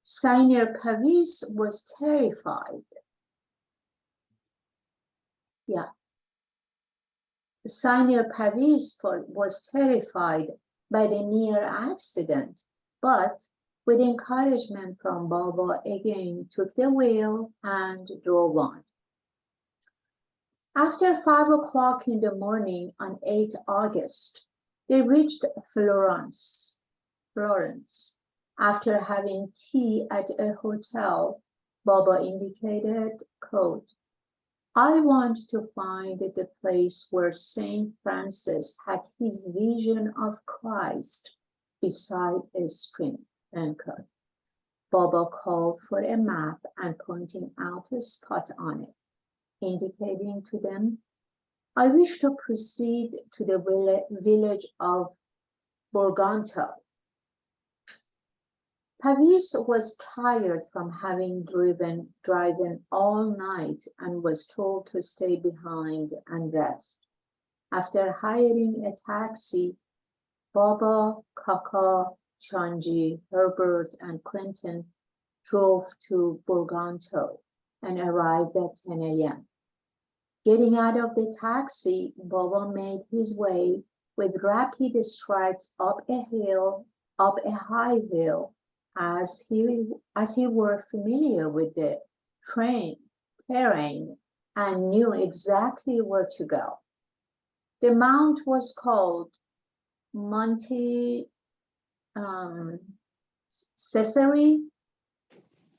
Speaker 7: Senior Pavis was terrified. Senior Pavis was terrified by the near accident, but with encouragement from Baba again took the wheel and drove on. After 5 o'clock in the morning on 8 August, they reached Florence. After having tea at a hotel, Baba indicated, quote, I want to find the place where Saint Francis had his vision of Christ beside a spring, unquote. Baba called for a map and pointing out a spot on it, indicating to them, I wish to proceed to the village of Borganto. Pavis was tired from having driven all night and was told to stay behind and rest. After hiring a taxi, Baba, Kaka, Chanji, Herbert, and Quentin drove to Borganto and arrived at 10 a.m. Getting out of the taxi, Baba made his way with rapid strides up a high hill, as he were familiar with the terrain and knew exactly where to go. The mount was called Monte Cesare.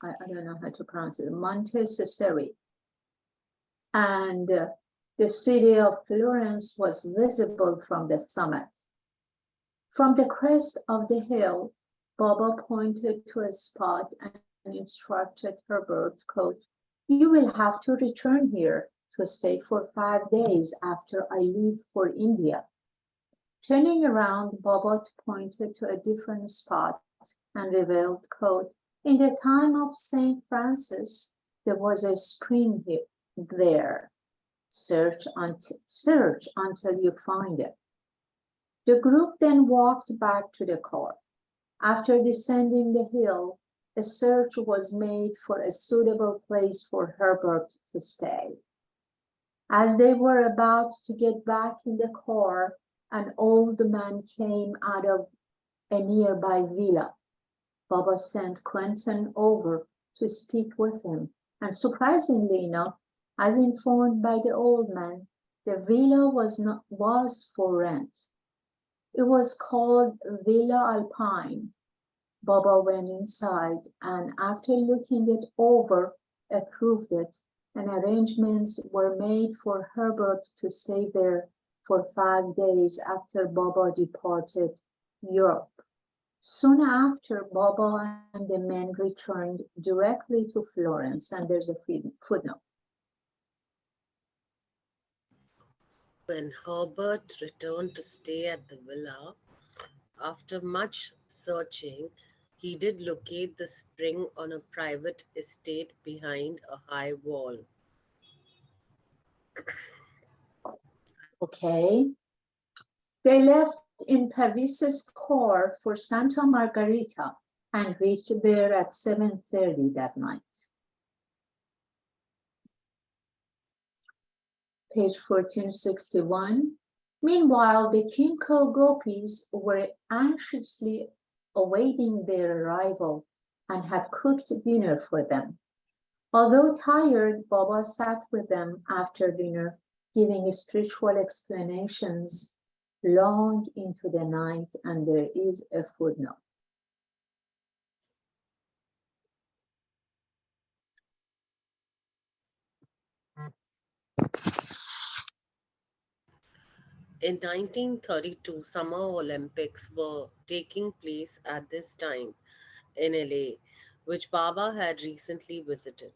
Speaker 7: I don't know how to pronounce it. Monte Cesare. And the city of Florence was visible from the summit. From the crest of the hill, Baba pointed to a spot and instructed Herbert, quote, you will have to return here to stay for 5 days after I leave for India. Turning around, Baba pointed to a different spot and revealed, quote, in the time of Saint Francis, there was a spring here, there. Search until you find it. The group then walked back to the car. After descending the hill, a search was made for a suitable place for Herbert to stay. As they were about to get back in the car, an old man came out of a nearby villa. Baba sent Quentin over to speak with him, and surprisingly enough, as informed by the old man, the villa was for rent. It was called Villa Alpine. Baba went inside and after looking it over, approved it, and arrangements were made for Herbert to stay there for 5 days after Baba departed Europe. Soon after, Baba and the men returned directly to Florence, and there's a footnote.
Speaker 6: When Herbert returned to stay at the villa, after much searching, he did locate the spring on a private estate behind a high wall.
Speaker 7: Okay. They left in Pavis's car for Santa Margarita and reached there at 7:30 that night. Page 1461. Meanwhile, the Kimco gopis were anxiously awaiting their arrival and had cooked dinner for them. Although tired, Baba sat with them after dinner, giving spiritual explanations long into the night, and there is a footnote.
Speaker 6: In 1932, Summer Olympics were taking place at this time in LA, which Baba had recently visited.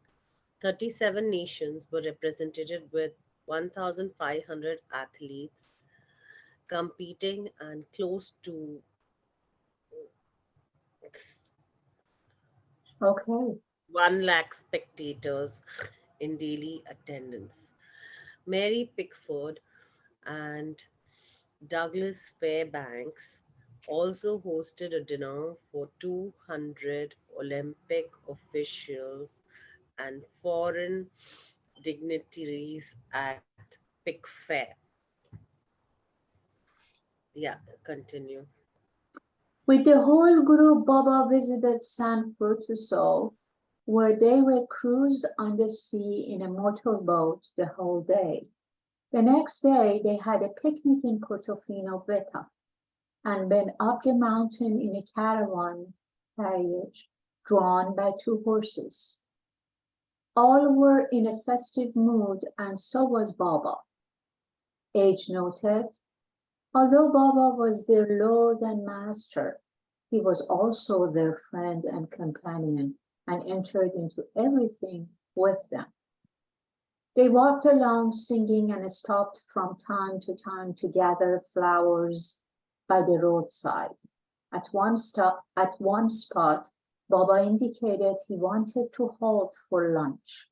Speaker 6: 37 nations were represented with 1,500 athletes competing and close to
Speaker 7: Okay.
Speaker 6: 1 lakh spectators in daily attendance. Mary Pickford, and Douglas Fairbanks also hosted a dinner for 200 Olympic officials and foreign dignitaries at Pickfair. Yeah, continue.
Speaker 7: With the whole group, Baba visited San Francisco, where they were cruised on the sea in a motorboat the whole day. The next day, they had a picnic in Portofino, Beta, and went up the mountain in a caravan carriage drawn by 2 horses. All were in a festive mood, and so was Baba. Age noted, although Baba was their lord and master, he was also their friend and companion and entered into everything with them. They walked along singing and stopped from time to time to gather flowers by the roadside. At one spot, Baba indicated he wanted to halt for lunch.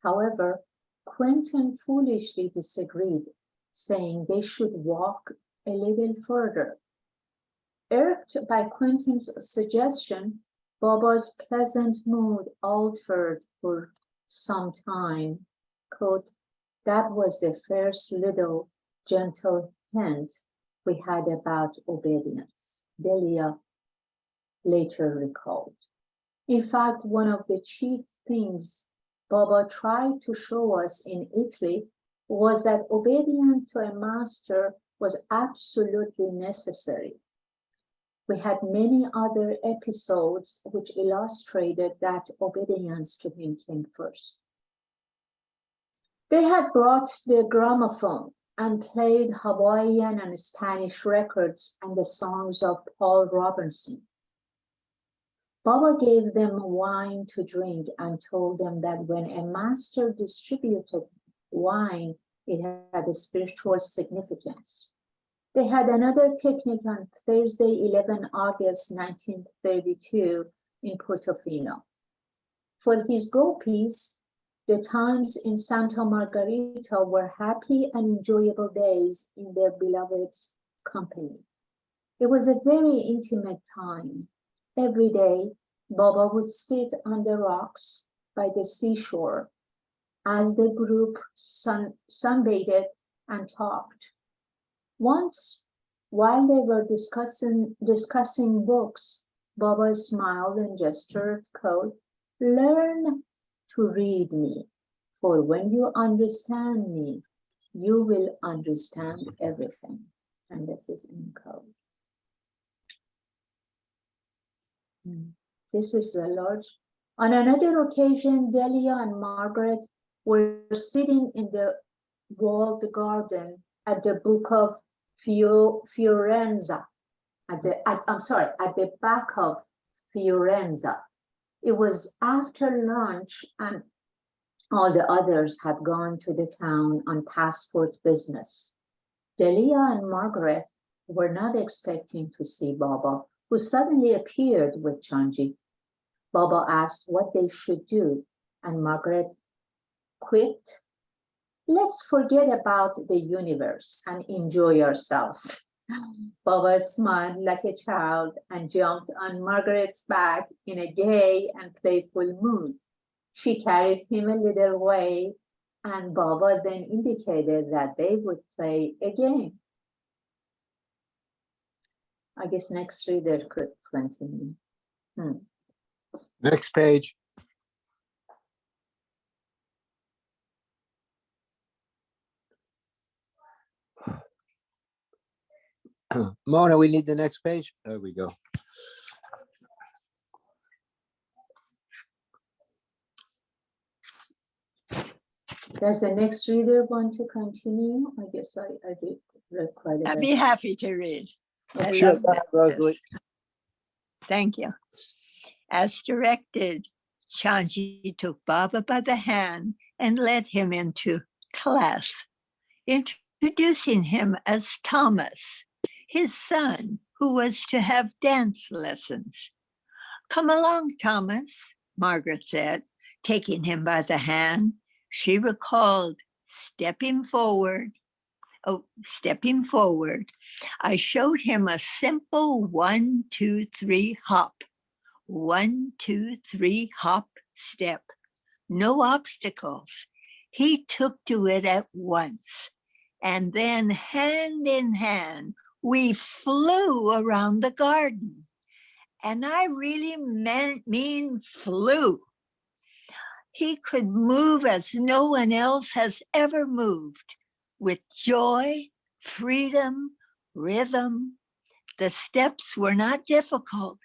Speaker 7: However, Quentin foolishly disagreed, saying they should walk a little further. Irked by Quentin's suggestion, Baba's pleasant mood altered for some time. Quote, that was the first little gentle hint we had about obedience, Delia later recalled. In fact, one of the chief things Baba tried to show us in Italy was that obedience to a master was absolutely necessary. We had many other episodes which illustrated that obedience to him came first. They had brought the gramophone and played Hawaiian and Spanish records and the songs of Paul Robeson. Baba gave them wine to drink and told them that when a master distributed wine, it had a spiritual significance. They had another picnic on Thursday, 11 August 1932 in Portofino. For his gopis, the times in Santa Margarita were happy and enjoyable days in their beloved's company. It was a very intimate time. Every day, Baba would sit on the rocks by the seashore as the group sunbathed and talked. Once, while they were discussing books, Baba smiled and gestured, quote, learn to read me, for when you understand me, you will understand everything. And this is in code. This is a large. On another occasion, Delia and Margaret were sitting in the walled garden at the Book of Fiorenza, at the back of Fiorenza. It was after lunch and all the others had gone to the town on passport business. Delia and Margaret were not expecting to see Baba, who suddenly appeared with Chanji. Baba asked what they should do, and Margaret quipped, let's forget about the universe and enjoy ourselves. Baba smiled like a child and jumped on Margaret's back in a gay and playful mood. She carried him a little way, and Baba then indicated that they would play a game. I guess next reader could continue.
Speaker 1: Next page. Mona, we need the next page. There we go.
Speaker 7: Does the next reader want to continue? I guess I did read quite a
Speaker 4: I'd
Speaker 7: bit.
Speaker 4: be happy to read. I
Speaker 1: Sure,
Speaker 4: love
Speaker 1: go ahead,
Speaker 4: this.
Speaker 1: Rosalie.
Speaker 4: Thank you. As directed, Chanji took Baba by the hand and led him into class, introducing him as Thomas, his son, who was to have dance lessons. Come along, Thomas, Margaret said, taking him by the hand. She recalled stepping forward stepping forward, I showed him a simple 1, 2, 3 hop. 1, 2, 3 hop step. No obstacles. He took to it at once. And then hand in hand, we flew around the garden. And I really mean flew. He could move as no one else has ever moved, with joy, freedom, rhythm. The steps were not difficult,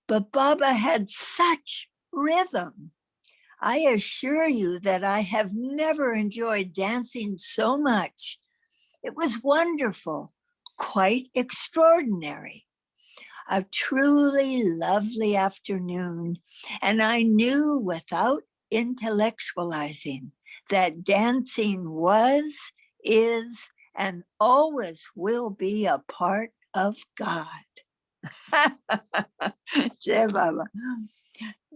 Speaker 4: but Baba had such rhythm. I assure you that I have never enjoyed dancing so much. It was wonderful, quite extraordinary. A truly lovely afternoon, and I knew without intellectualizing that dancing was, is, and always will be a part of God. Jai Baba.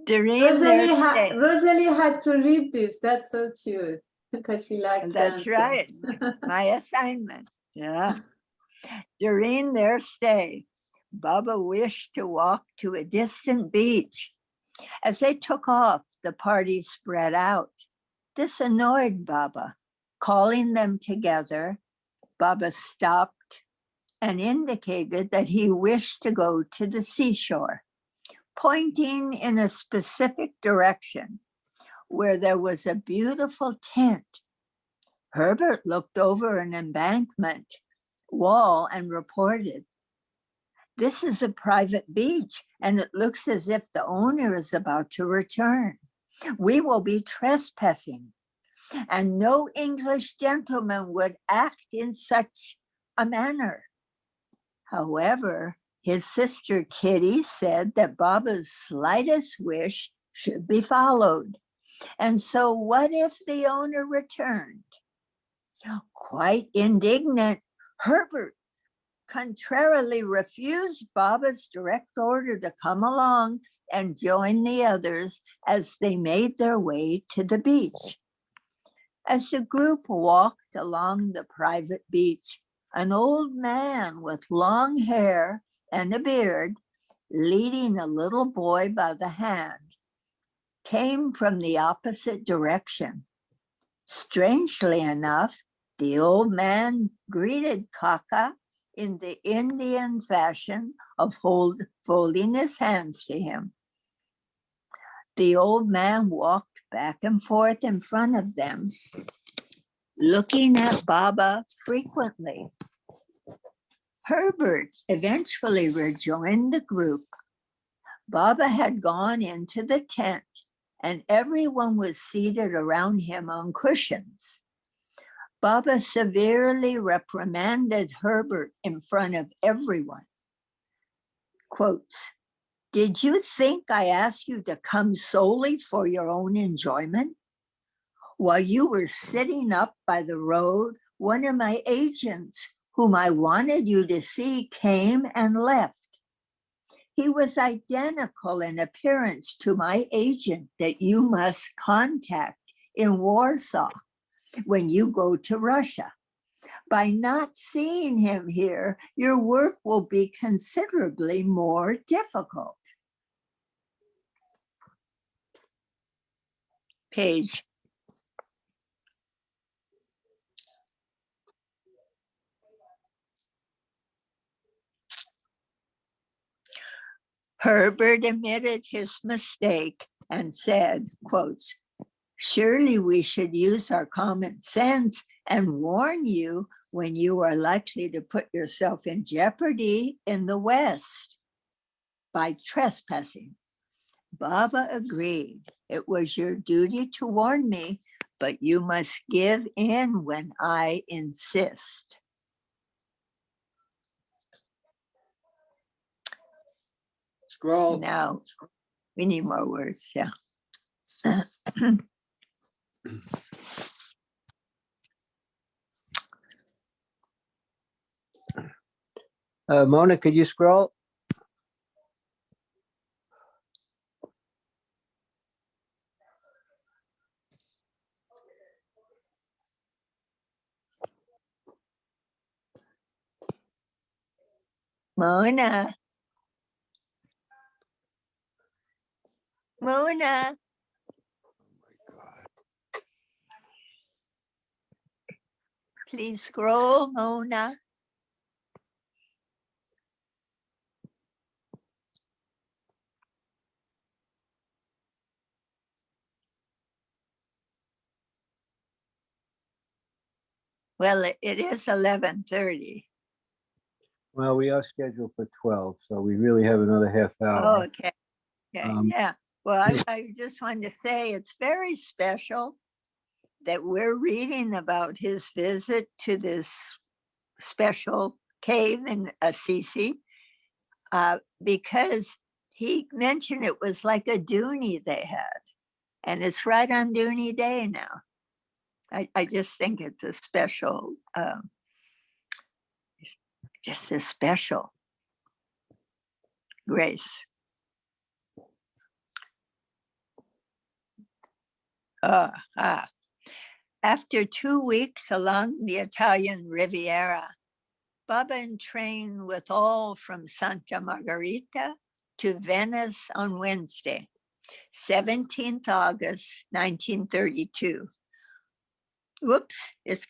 Speaker 4: During their stay,
Speaker 7: Rosalie had to read this. That's so cute because she likes
Speaker 4: that's
Speaker 7: dancing.
Speaker 4: right, my assignment. Yeah. During their stay, Baba wished to walk to a distant beach. As they took off, the party spread out. This annoyed Baba. Calling them together, Baba stopped and indicated that he wished to go to the seashore, pointing in a specific direction where there was a beautiful tent. Herbert looked over an embankment wall and reported, "This is a private beach, and it looks as if the owner is about to return. We will be trespassing, and no English gentleman would act in such a manner." However, his sister Kitty said that Baba's slightest wish should be followed. And so what if the owner returned? Quite indignant, Herbert contrarily refused Baba's direct order to come along and join the others as they made their way to the beach. As the group walked along the private beach, an old man with long hair and a beard, leading a little boy by the hand, came from the opposite direction. Strangely enough, the old man greeted Kaka in the Indian fashion of folding his hands to him. The old man walked back and forth in front of them, looking at Baba frequently. Herbert eventually rejoined the group. Baba had gone into the tent, and everyone was seated around him on cushions. Baba severely reprimanded Herbert in front of everyone. Quotes, "Did you think I asked you to come solely for your own enjoyment? While you were sitting up by the road, one of my agents, whom I wanted you to see, came and left. He was identical in appearance to my agent that you must contact in Warsaw when you go to Russia. By not seeing him here, your work will be considerably more difficult." Page. Herbert admitted his mistake and said, quotes, "Surely we should use our common sense and warn you when you are likely to put yourself in jeopardy in the West by trespassing." Baba agreed. "It was your duty to warn me, but you must give in when I insist."
Speaker 1: Scroll.
Speaker 4: Now, we need more words, yeah.
Speaker 1: Mona, could you scroll?
Speaker 4: Mona. Mona. Please scroll, Mona. Well, it is 11:30.
Speaker 1: Well, we are scheduled for 12, so we really have another half
Speaker 4: Oh,
Speaker 1: hour.
Speaker 4: okay. Okay,
Speaker 1: Um,
Speaker 4: yeah. Well, I just wanted to say it's very special that we're reading about his visit to this special cave in Assisi, because he mentioned it was like a Dooney they had, and it's right on Dooney Day now. I just think it's a special, just a special grace. After 2 weeks along the Italian Riviera, Baba entrained with all from Santa Margherita to Venice on Wednesday, 17th August, 1932. Whoops, it's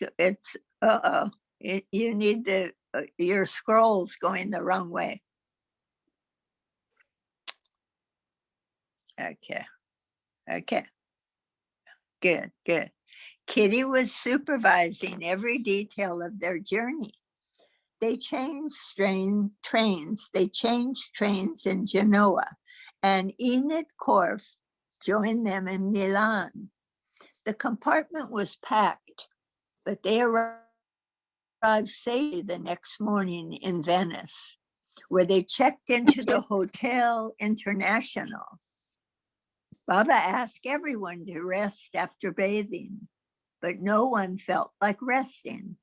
Speaker 4: uh-oh. You need your scroll's going the wrong way. Okay. Good. Kitty was supervising every detail of their journey. They changed trains in Genoa, and Enid Korf joined them in Milan. The compartment was packed, but they arrived safely the next morning in Venice, where they checked into the Hotel International. Baba asked everyone to rest after bathing, but no one felt like resting.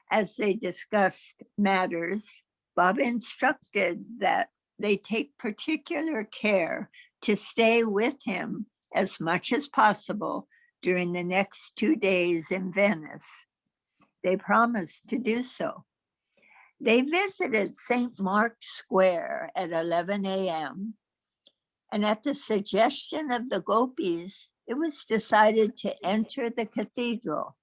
Speaker 4: As they discussed matters, Baba instructed that they take particular care to stay with him as much as possible during the next 2 days in Venice. They promised to do so. They visited St. Mark's Square at 11 a.m. And at the suggestion of the gopis, it was decided to enter the cathedral.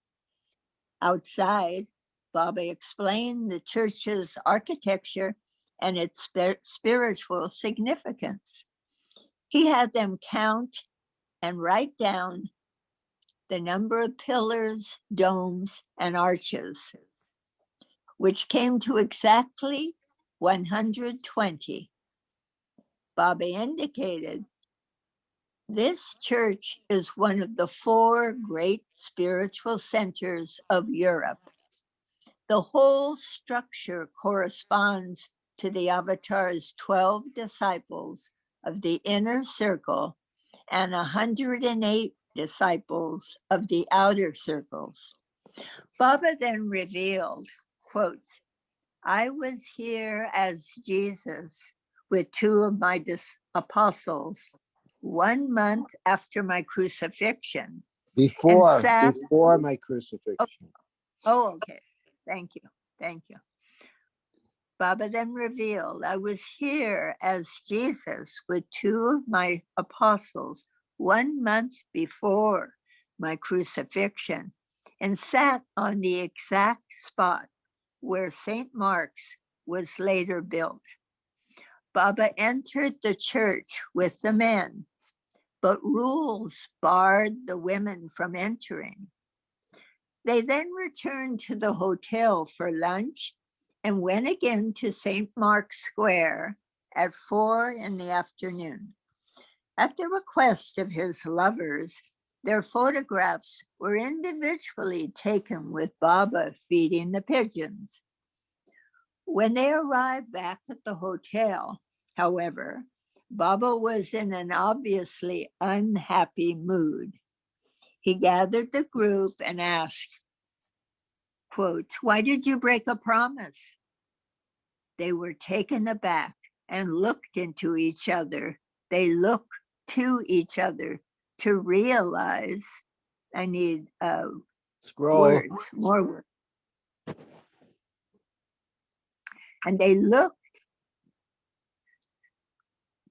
Speaker 4: Outside, Baba explained the church's architecture and its spiritual significance. He had them count and write down the number of pillars, domes, and arches, which came to exactly 120. Baba indicated this church is one of the 4 great spiritual centers of Europe. The whole structure corresponds to the avatar's 12 disciples of the inner circle and 108 disciples of the outer circles. Baba then revealed, quotes, I was here as Jesus with 2 of my apostles 1 month after my crucifixion.
Speaker 1: before my crucifixion.
Speaker 4: Oh, okay. Thank you. Baba then revealed, I was here as Jesus with 2 of my apostles 1 month before my crucifixion and sat on the exact spot where St. Mark's was later built. Baba entered the church with the men, but rules barred the women from entering. They then returned to the hotel for lunch and went again to St. Mark's Square at 4 in the afternoon. At the request of his lovers, their photographs were individually taken with Baba feeding the pigeons. When they arrived back at the hotel, however, Baba was in an obviously unhappy mood. He gathered the group and asked, quote, why did you break a promise? They were taken aback and looked into each other. They looked to each other to realize, I need more words. And they looked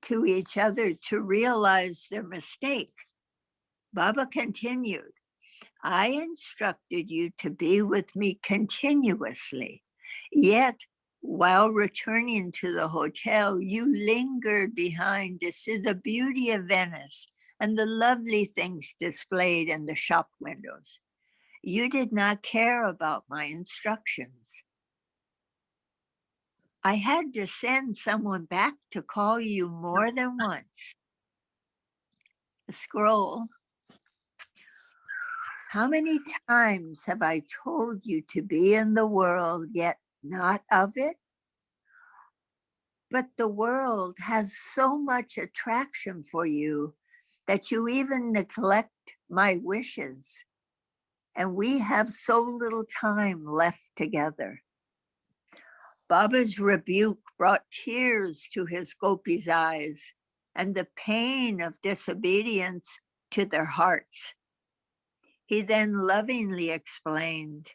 Speaker 4: to each other to realize their mistake. Baba continued, I instructed you to be with me continuously, yet while returning to the hotel, you lingered behind to see the beauty of Venice and the lovely things displayed in the shop windows. You did not care about my instructions. I had to send someone back to call you more than once. The scroll. How many times have I told you to be in the world, yet not of it? But the world has so much attraction for you that you even neglect my wishes. And we have so little time left together. Baba's rebuke brought tears to his gopis' eyes and the pain of disobedience to their hearts. He then lovingly explained,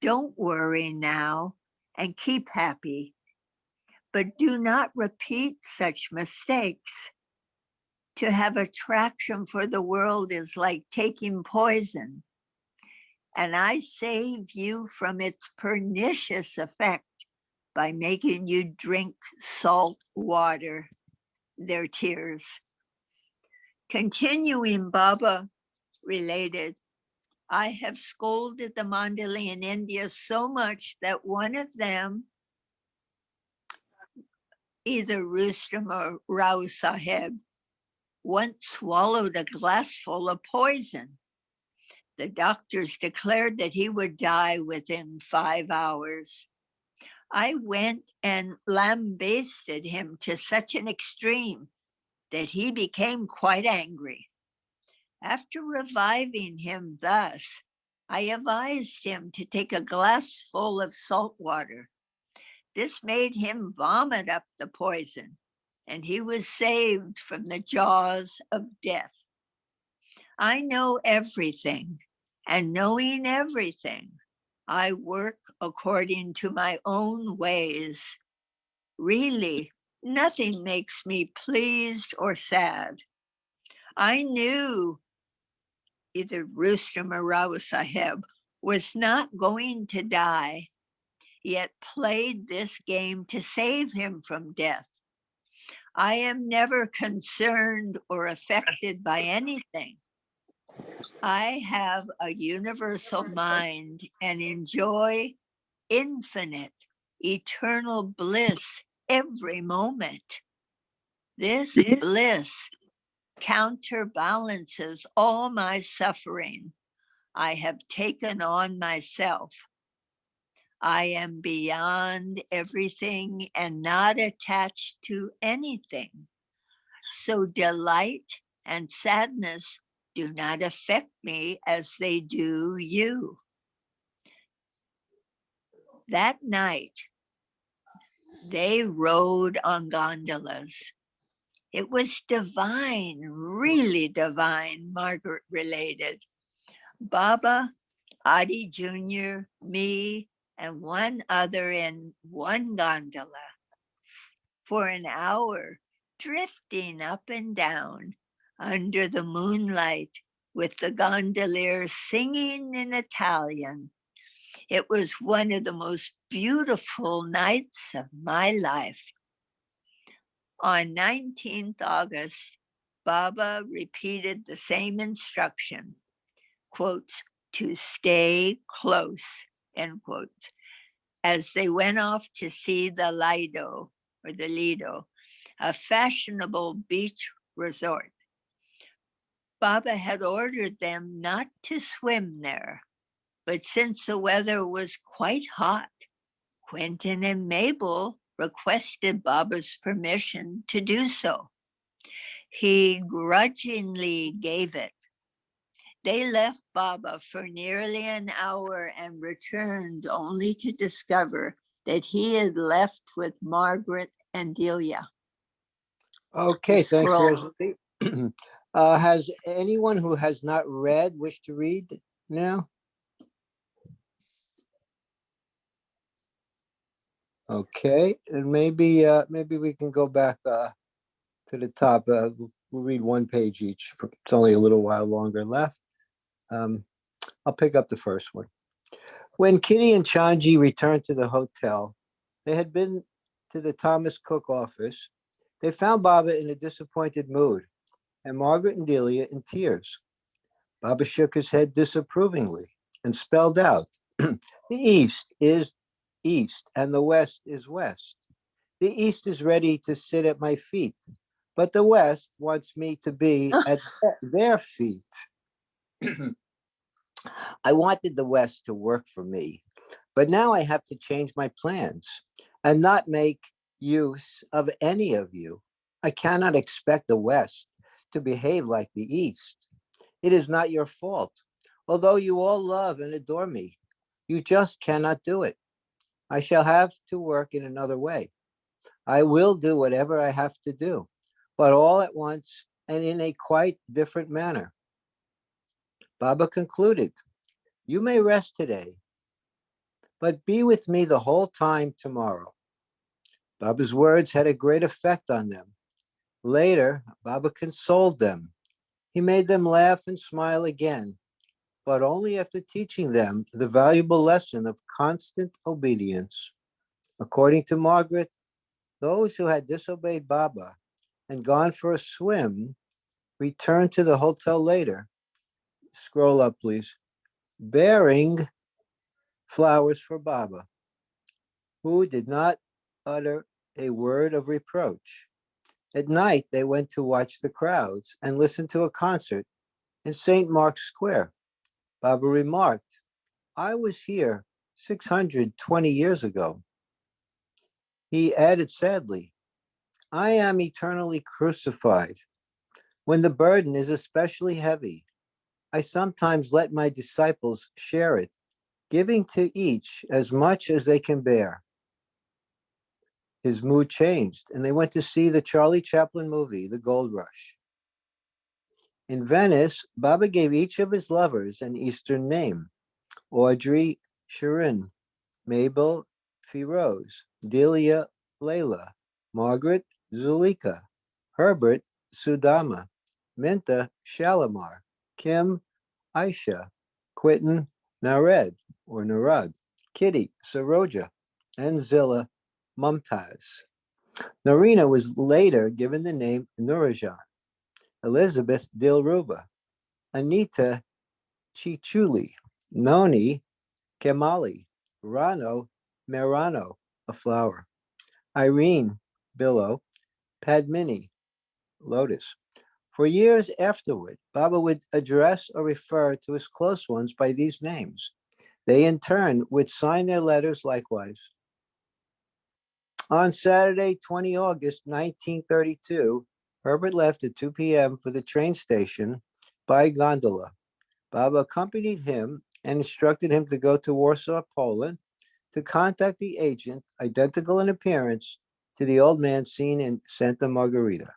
Speaker 4: don't worry now and keep happy, but do not repeat such mistakes. To have attraction for the world is like taking poison, and I save you from its pernicious effect by making you drink salt water, their tears. Continuing, Baba related, I have scolded the Mandali in India so much that one of them, either Rustam or Rao Sahib, once swallowed a glassful of poison. The doctors declared that he would die within 5 hours. I went and lambasted him to such an extreme that he became quite angry. After reviving him thus, I advised him to take a glassful of salt water. This made him vomit up the poison, and he was saved from the jaws of death. I know everything, and knowing everything, I work according to my own ways. Really, nothing makes me pleased or sad. I knew either Rustam or Rao Sahib was not going to die, yet played this game to save him from death. I am never concerned or affected by anything. I have a universal mind and enjoy infinite, eternal bliss every moment. This bliss counterbalances all my suffering I have taken on myself. I am beyond everything and not attached to anything. So delight and sadness do not affect me as they do you. That night, they rode on gondolas. It was divine, really divine, Margaret related. Baba, Adi Jr., me, and one other in one gondola for an hour, drifting up and down under the moonlight with the gondoliers singing in Italian. It was one of the most beautiful nights of my life. On 19th August, Baba repeated the same instruction, quotes, to stay close, end quotes, as they went off to see the Lido, or the Lido, a fashionable beach resort. Baba had ordered them not to swim there, but since the weather was quite hot, Quentin and Mabel requested Baba's permission to do so. He grudgingly gave it. They left Baba for nearly an hour and returned only to discover that he had left with Margaret and Delia.
Speaker 1: Okay, thanks,
Speaker 4: Scroll.
Speaker 1: Rosalie. Has anyone who has not read wish to read now? Okay, and maybe we can go back to the top. We'll read one page each. It's only a little while longer left. I'll pick up the first one. When Kitty and Chanji returned to the hotel, they had been to the Thomas Cook office. They found Baba in a disappointed mood and Margaret and Delia in tears. Baba shook his head disapprovingly and spelled out, the East is East and the West is West. The East is ready to sit at my feet, but the West wants me to be at their feet. I wanted the West to work for me, but now I have to change my plans and not make use of any of you. I cannot expect the West to behave like the East. It is not your fault. Although you all love and adore me, you just cannot do it. I shall have to work in another way. I will do whatever I have to do, but all at once and in a quite different manner. Baba concluded, you may rest today, but be with me the whole time tomorrow. Baba's words had a great effect on them. Later, Baba consoled them. He made them laugh and smile again, but only after teaching them the valuable lesson of constant obedience. According to Margaret, those who had disobeyed Baba and gone for a swim returned to the hotel later. Scroll up, please. Bearing flowers for Baba, who did not utter a word of reproach. At night, they went to watch the crowds and listen to a concert in St. Mark's Square. Baba remarked, I was here 620 years ago. He added sadly, I am eternally crucified. When the burden is especially heavy, I sometimes let my disciples share it, giving to each as much as they can bear. His mood changed, and they went to see the Charlie Chaplin movie, The Gold Rush. In Venice, Baba gave each of his lovers an Eastern name: Audrey, Shirin; Mabel, Firoz; Delia, Layla; Margaret, Zulika; Herbert, Sudama; Minta, Shalimar; Kim, Aisha; Quentin, Nared or Narad; Kitty, Saroja; and Zilla, Mumtaz. Narina was later given the name Nurajan, Elizabeth, Dilruba; Anita, Chichuli; Noni, Kemali; Rano, Merano, a flower; Irene, Billow; Padmini, lotus. For years afterward, Baba would address or refer to his close ones by these names. They in turn would sign their letters likewise. On Saturday, 20 August 1932, Herbert left at 2 p.m. for the train station by gondola. Baba accompanied him and instructed him to go to Warsaw, Poland, to contact the agent, identical in appearance to the old man seen in Santa Margarita.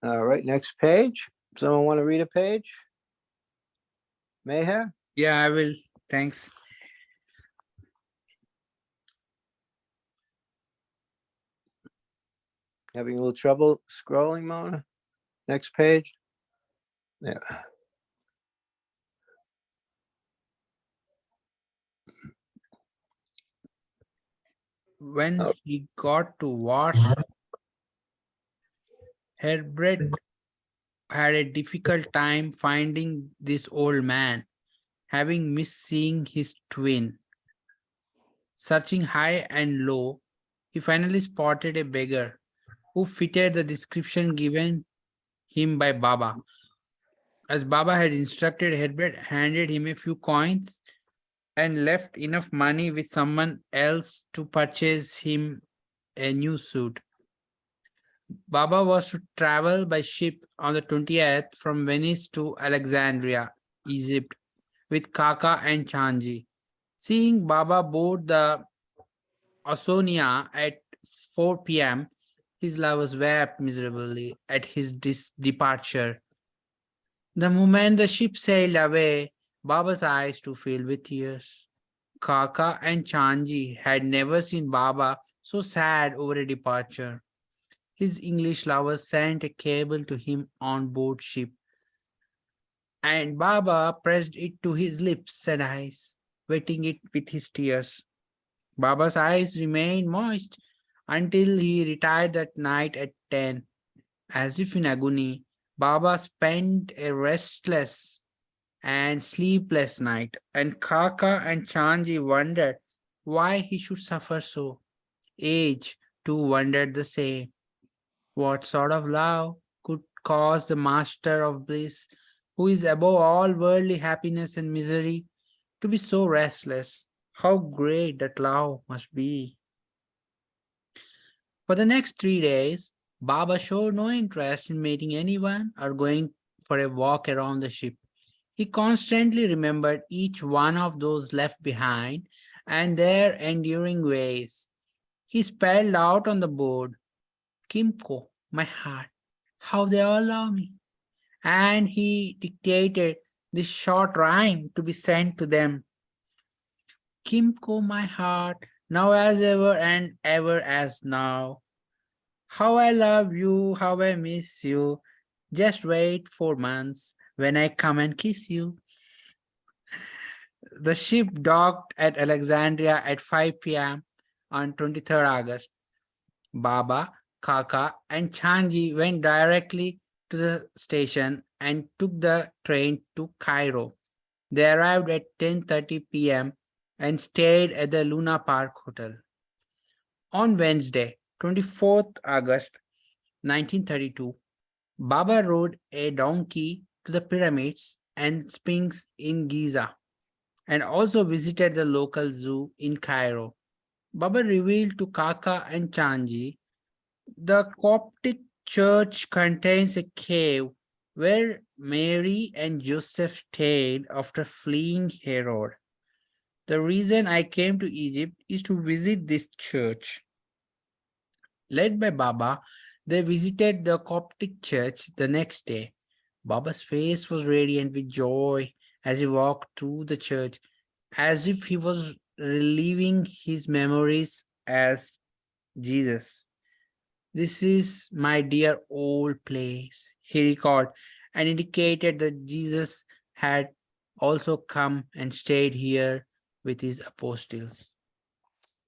Speaker 1: All right, next page. Someone want to read a page? Meher?
Speaker 3: Yeah, I will. Thanks.
Speaker 1: Having a little trouble scrolling, Mona? Next page. Yeah.
Speaker 3: When
Speaker 1: Oh.
Speaker 3: he got to Warsaw, Herbert had a difficult time finding this old man, having missed seeing his twin. Searching high and low, he finally spotted a beggar who fitted the description given him by Baba. As Baba had instructed, Herbert handed him a few coins and left enough money with someone else to purchase him a new suit. Baba was to travel by ship on the 20th from Venice to Alexandria, Egypt, with Kaka and Chanji. Seeing Baba board the Ausonia at 4 p.m., his lovers wept miserably at his departure. The moment the ship sailed away, Baba's eyes too filled with tears. Kaka and Chanji had never seen Baba so sad over a departure. His English lover sent a cable to him on board ship, and Baba pressed it to his lips and eyes, wetting it with his tears. Baba's eyes remained moist until he retired that night at 10. As if in agony, Baba spent a restless and sleepless night, and Kaka and Chanji wondered why he should suffer so. Age too wondered the same. What sort of love could cause the master of bliss, who is above all worldly happiness and misery, to be so restless? How great that love must be! For the next 3 days, Baba showed no interest in meeting anyone or going for a walk around the ship. He constantly remembered each one of those left behind and their enduring ways. He spelled out on the board, Kimko, my heart, how they all love me. And he dictated this short rhyme to be sent to them. Kimko, my heart, now as ever and ever as now. How I love you, how I miss you. Just wait 4 months when I come and kiss you. The ship docked at Alexandria at 5 p.m. on 23rd August. Baba, Kaka, and Chanji went directly to the station and took the train to Cairo. They arrived at 10:30 p.m. and stayed at the Luna Park Hotel. On Wednesday, 24th August 1932, Baba rode a donkey to the pyramids and Sphinx in Giza, and also visited the local zoo in Cairo. Baba revealed to Kaka and Chanji the Coptic church contains a cave where Mary and Joseph stayed after fleeing Herod. The reason I came to Egypt is to visit this church. Led by Baba, they visited the Coptic church the next day. Baba's face was radiant with joy as he walked through the church, as if he was reliving his memories as Jesus. This is my dear old place, he recalled, and indicated that Jesus had also come and stayed here with his apostles.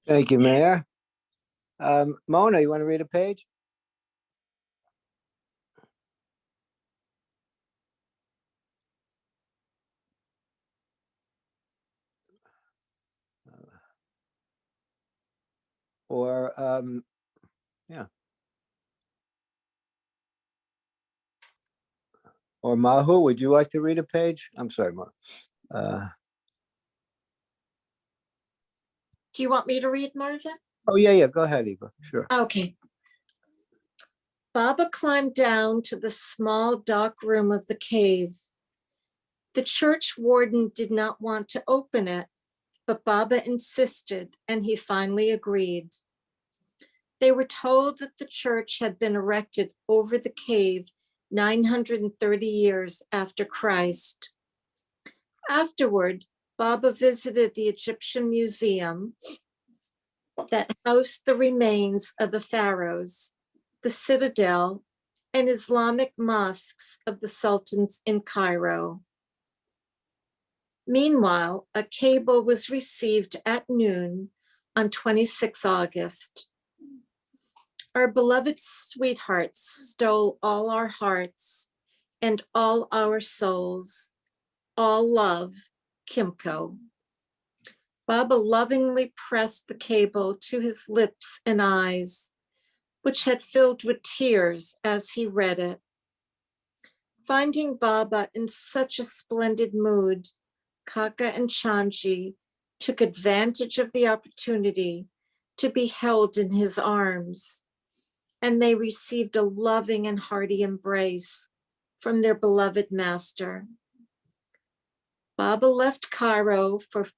Speaker 1: Thank you, Mayor. Mona, you want to read a page? Or, yeah. Or Mahu, would you like to read a page? I'm sorry, Mahu.
Speaker 5: Do you want me to read, Marvin?
Speaker 1: Oh, yeah, go ahead, Eva, sure.
Speaker 5: Okay. Baba climbed down to the small dark room of the cave. The church warden did not want to open it, but Baba insisted, and he finally agreed. They were told that the church had been erected over the cave 930 years after Christ. Afterward, Baba visited the Egyptian museum that housed the remains of the pharaohs, the citadel, and Islamic mosques of the sultans in Cairo. Meanwhile, a cable was received at noon on 26 August. Our beloved sweethearts stole all our hearts and all our souls. All love, Kimko. Baba lovingly pressed the cable to his lips and eyes, which had filled with tears as he read it. Finding Baba in such a splendid mood, Kaka and Chanji took advantage of the opportunity to be held in his arms, and they received a loving and hearty embrace from their beloved master. Baba left Cairo for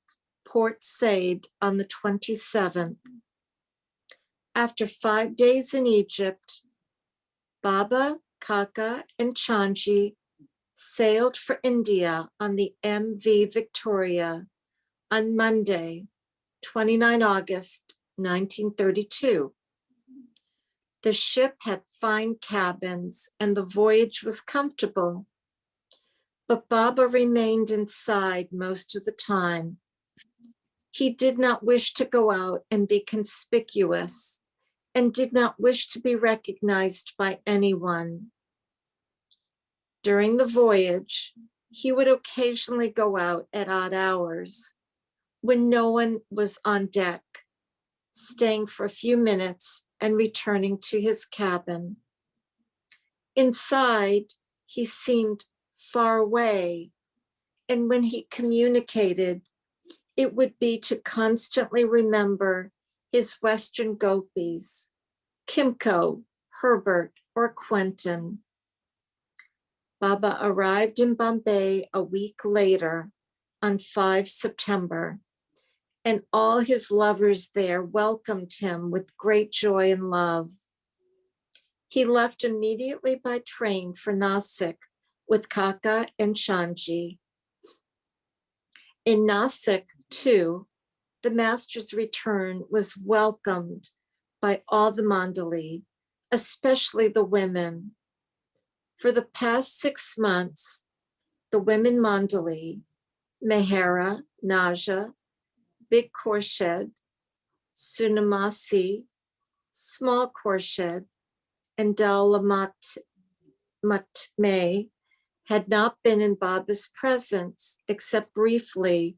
Speaker 5: Port Said on the 27th. After 5 days in Egypt, Baba, Kaka, and Chanji sailed for India on the MV Victoria on Monday, 29 August 1932. The ship had fine cabins and the voyage was comfortable, but Baba remained inside most of the time. He did not wish to go out and be conspicuous and did not wish to be recognized by anyone. During the voyage, he would occasionally go out at odd hours when no one was on deck, staying for a few minutes and returning to his cabin. Inside, he seemed far away, and when he communicated, it would be to constantly remember his Western gopis, Kimco, Herbert, or Quentin. Baba arrived in Bombay a week later on 5 September, and all his lovers there welcomed him with great joy and love. He left immediately by train for Nasik with Kaka and Shanji. In Nasik, too, the master's return was welcomed by all the Mandali, especially the women. For the past 6 months, the women Mandali, MEHER, Naja, Big Khorshed, Sunamasi, Small Khorshed, and Dalamat Matme had not been in Baba's presence except briefly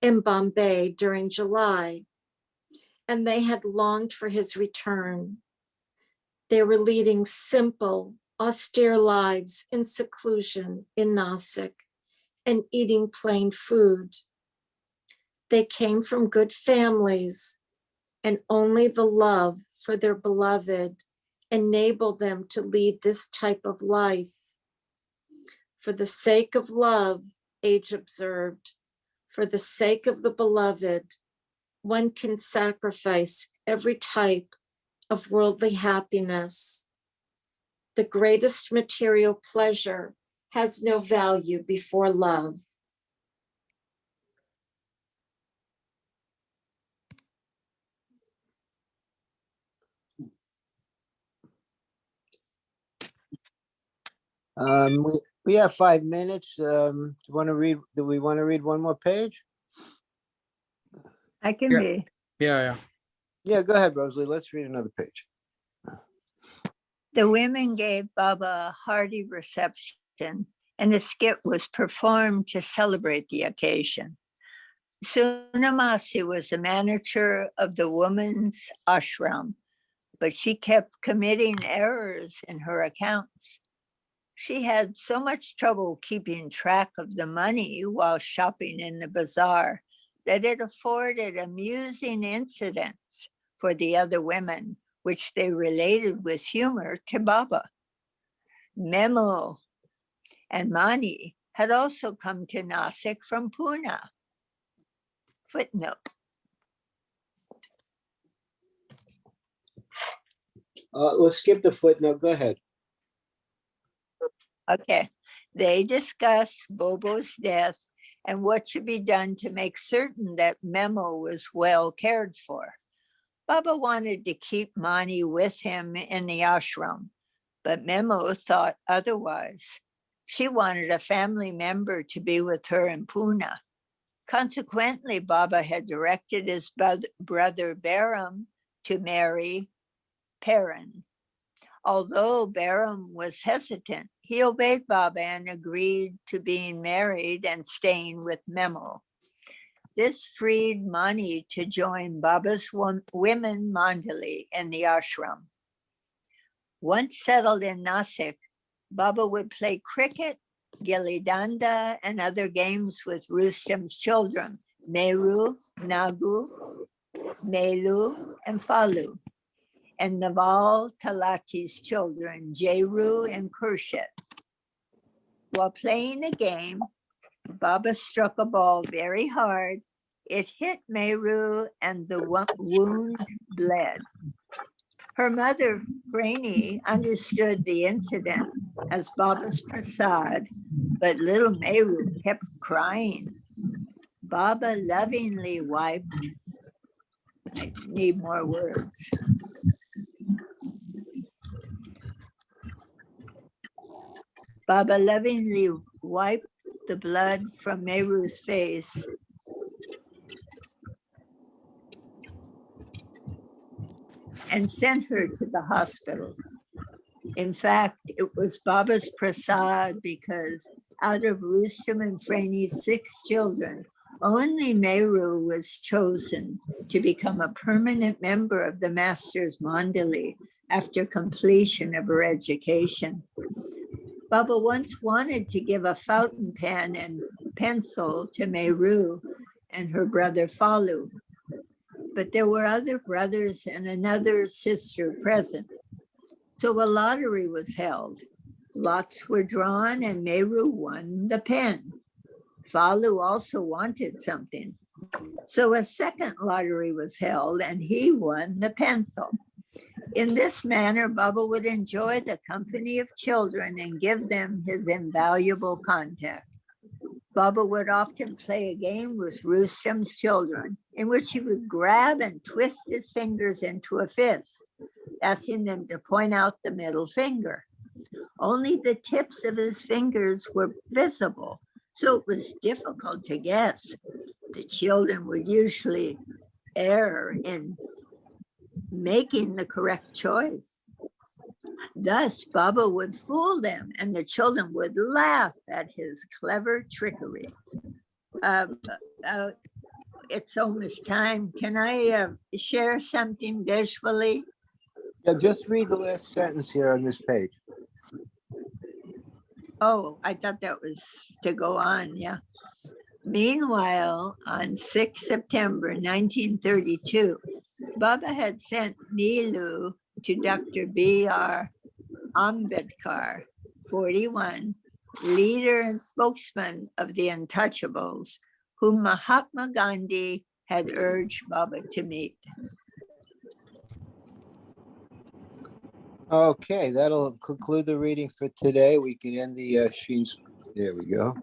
Speaker 5: in Bombay during July, and they had longed for his return. They were leading simple, austere lives in seclusion in Nasik and eating plain food. They came from good families, and only the love for their beloved enabled them to lead this type of life. For the sake of love, Age observed, for the sake of the beloved, one can sacrifice every type of worldly happiness. The greatest material pleasure has no value before love.
Speaker 1: We have 5 minutes. Do we want to read one more page?
Speaker 4: I can
Speaker 3: Yeah.
Speaker 4: read.
Speaker 3: Yeah.
Speaker 1: Yeah, go ahead, Rosalie. Let's read another page.
Speaker 4: The women gave Baba a hearty reception, and a skit was performed to celebrate the occasion. Sunamasi was the manager of the women's ashram, but she kept committing errors in her accounts. She had so much trouble keeping track of the money while shopping in the bazaar that it afforded amusing incidents for the other women, which they related with humor to Baba. Memo and Mani had also come to Nasik from Pune. Footnote.
Speaker 1: Let's skip the footnote. Go ahead.
Speaker 4: Okay. They discuss Bobo's death and what should be done to make certain that Memo was well cared for. Baba wanted to keep Mani with him in the ashram, but Memo thought otherwise. She wanted a family member to be with her in Pune. Consequently, Baba had directed his brother Baram to marry Perrin. Although Baram was hesitant, he obeyed Baba and agreed to being married and staying with Memo. This freed Mani to join Baba's women Mandali in the ashram. Once settled in Nasik, Baba would play cricket, gilli danda, and other games with Rustam's children, Meru, Nagu, Melu, and Falu, and Naval Talati's children, Jeru and Khurshid. While playing a game, Baba struck a ball very hard. It hit Meru and the wound bled. Her mother, Frani, understood the incident as Baba's prasad, but little Meru kept crying. Baba lovingly wiped. I need more words. Baba lovingly wiped the blood from Meru's face and sent her to the hospital. In fact, it was Baba's prasad because out of Rustam and Freni's 6 children, only Meru was chosen to become a permanent member of the Master's Mandali after completion of her education. Baba once wanted to give a fountain pen and pencil to Meru and her brother Falu, but there were other brothers and another sister present. So a lottery was held. Lots were drawn and Meru won the pen. Falu also wanted something. So a second lottery was held and he won the pencil. In this manner, Baba would enjoy the company of children and give them his invaluable contact. Baba would often play a game with Rustam's children in which he would grab and twist his fingers into a fist, asking them to point out the middle finger. Only the tips of his fingers were visible, so it was difficult to guess. The children would usually err in making the correct choice. Thus, Baba would fool them and the children would laugh at his clever trickery. It's almost time. Can I share something visually?
Speaker 1: Yeah, just read the last sentence here on this page.
Speaker 4: Oh, I thought that was to go on, yeah. Meanwhile, on 6 September 1932, Baba had sent Nilu to Dr. B.R. Ambedkar, 41, leader and spokesman of the Untouchables, whom Mahatma Gandhi had urged Baba to meet.
Speaker 1: Okay, that'll conclude the reading for today. We can end the sheets. There we go.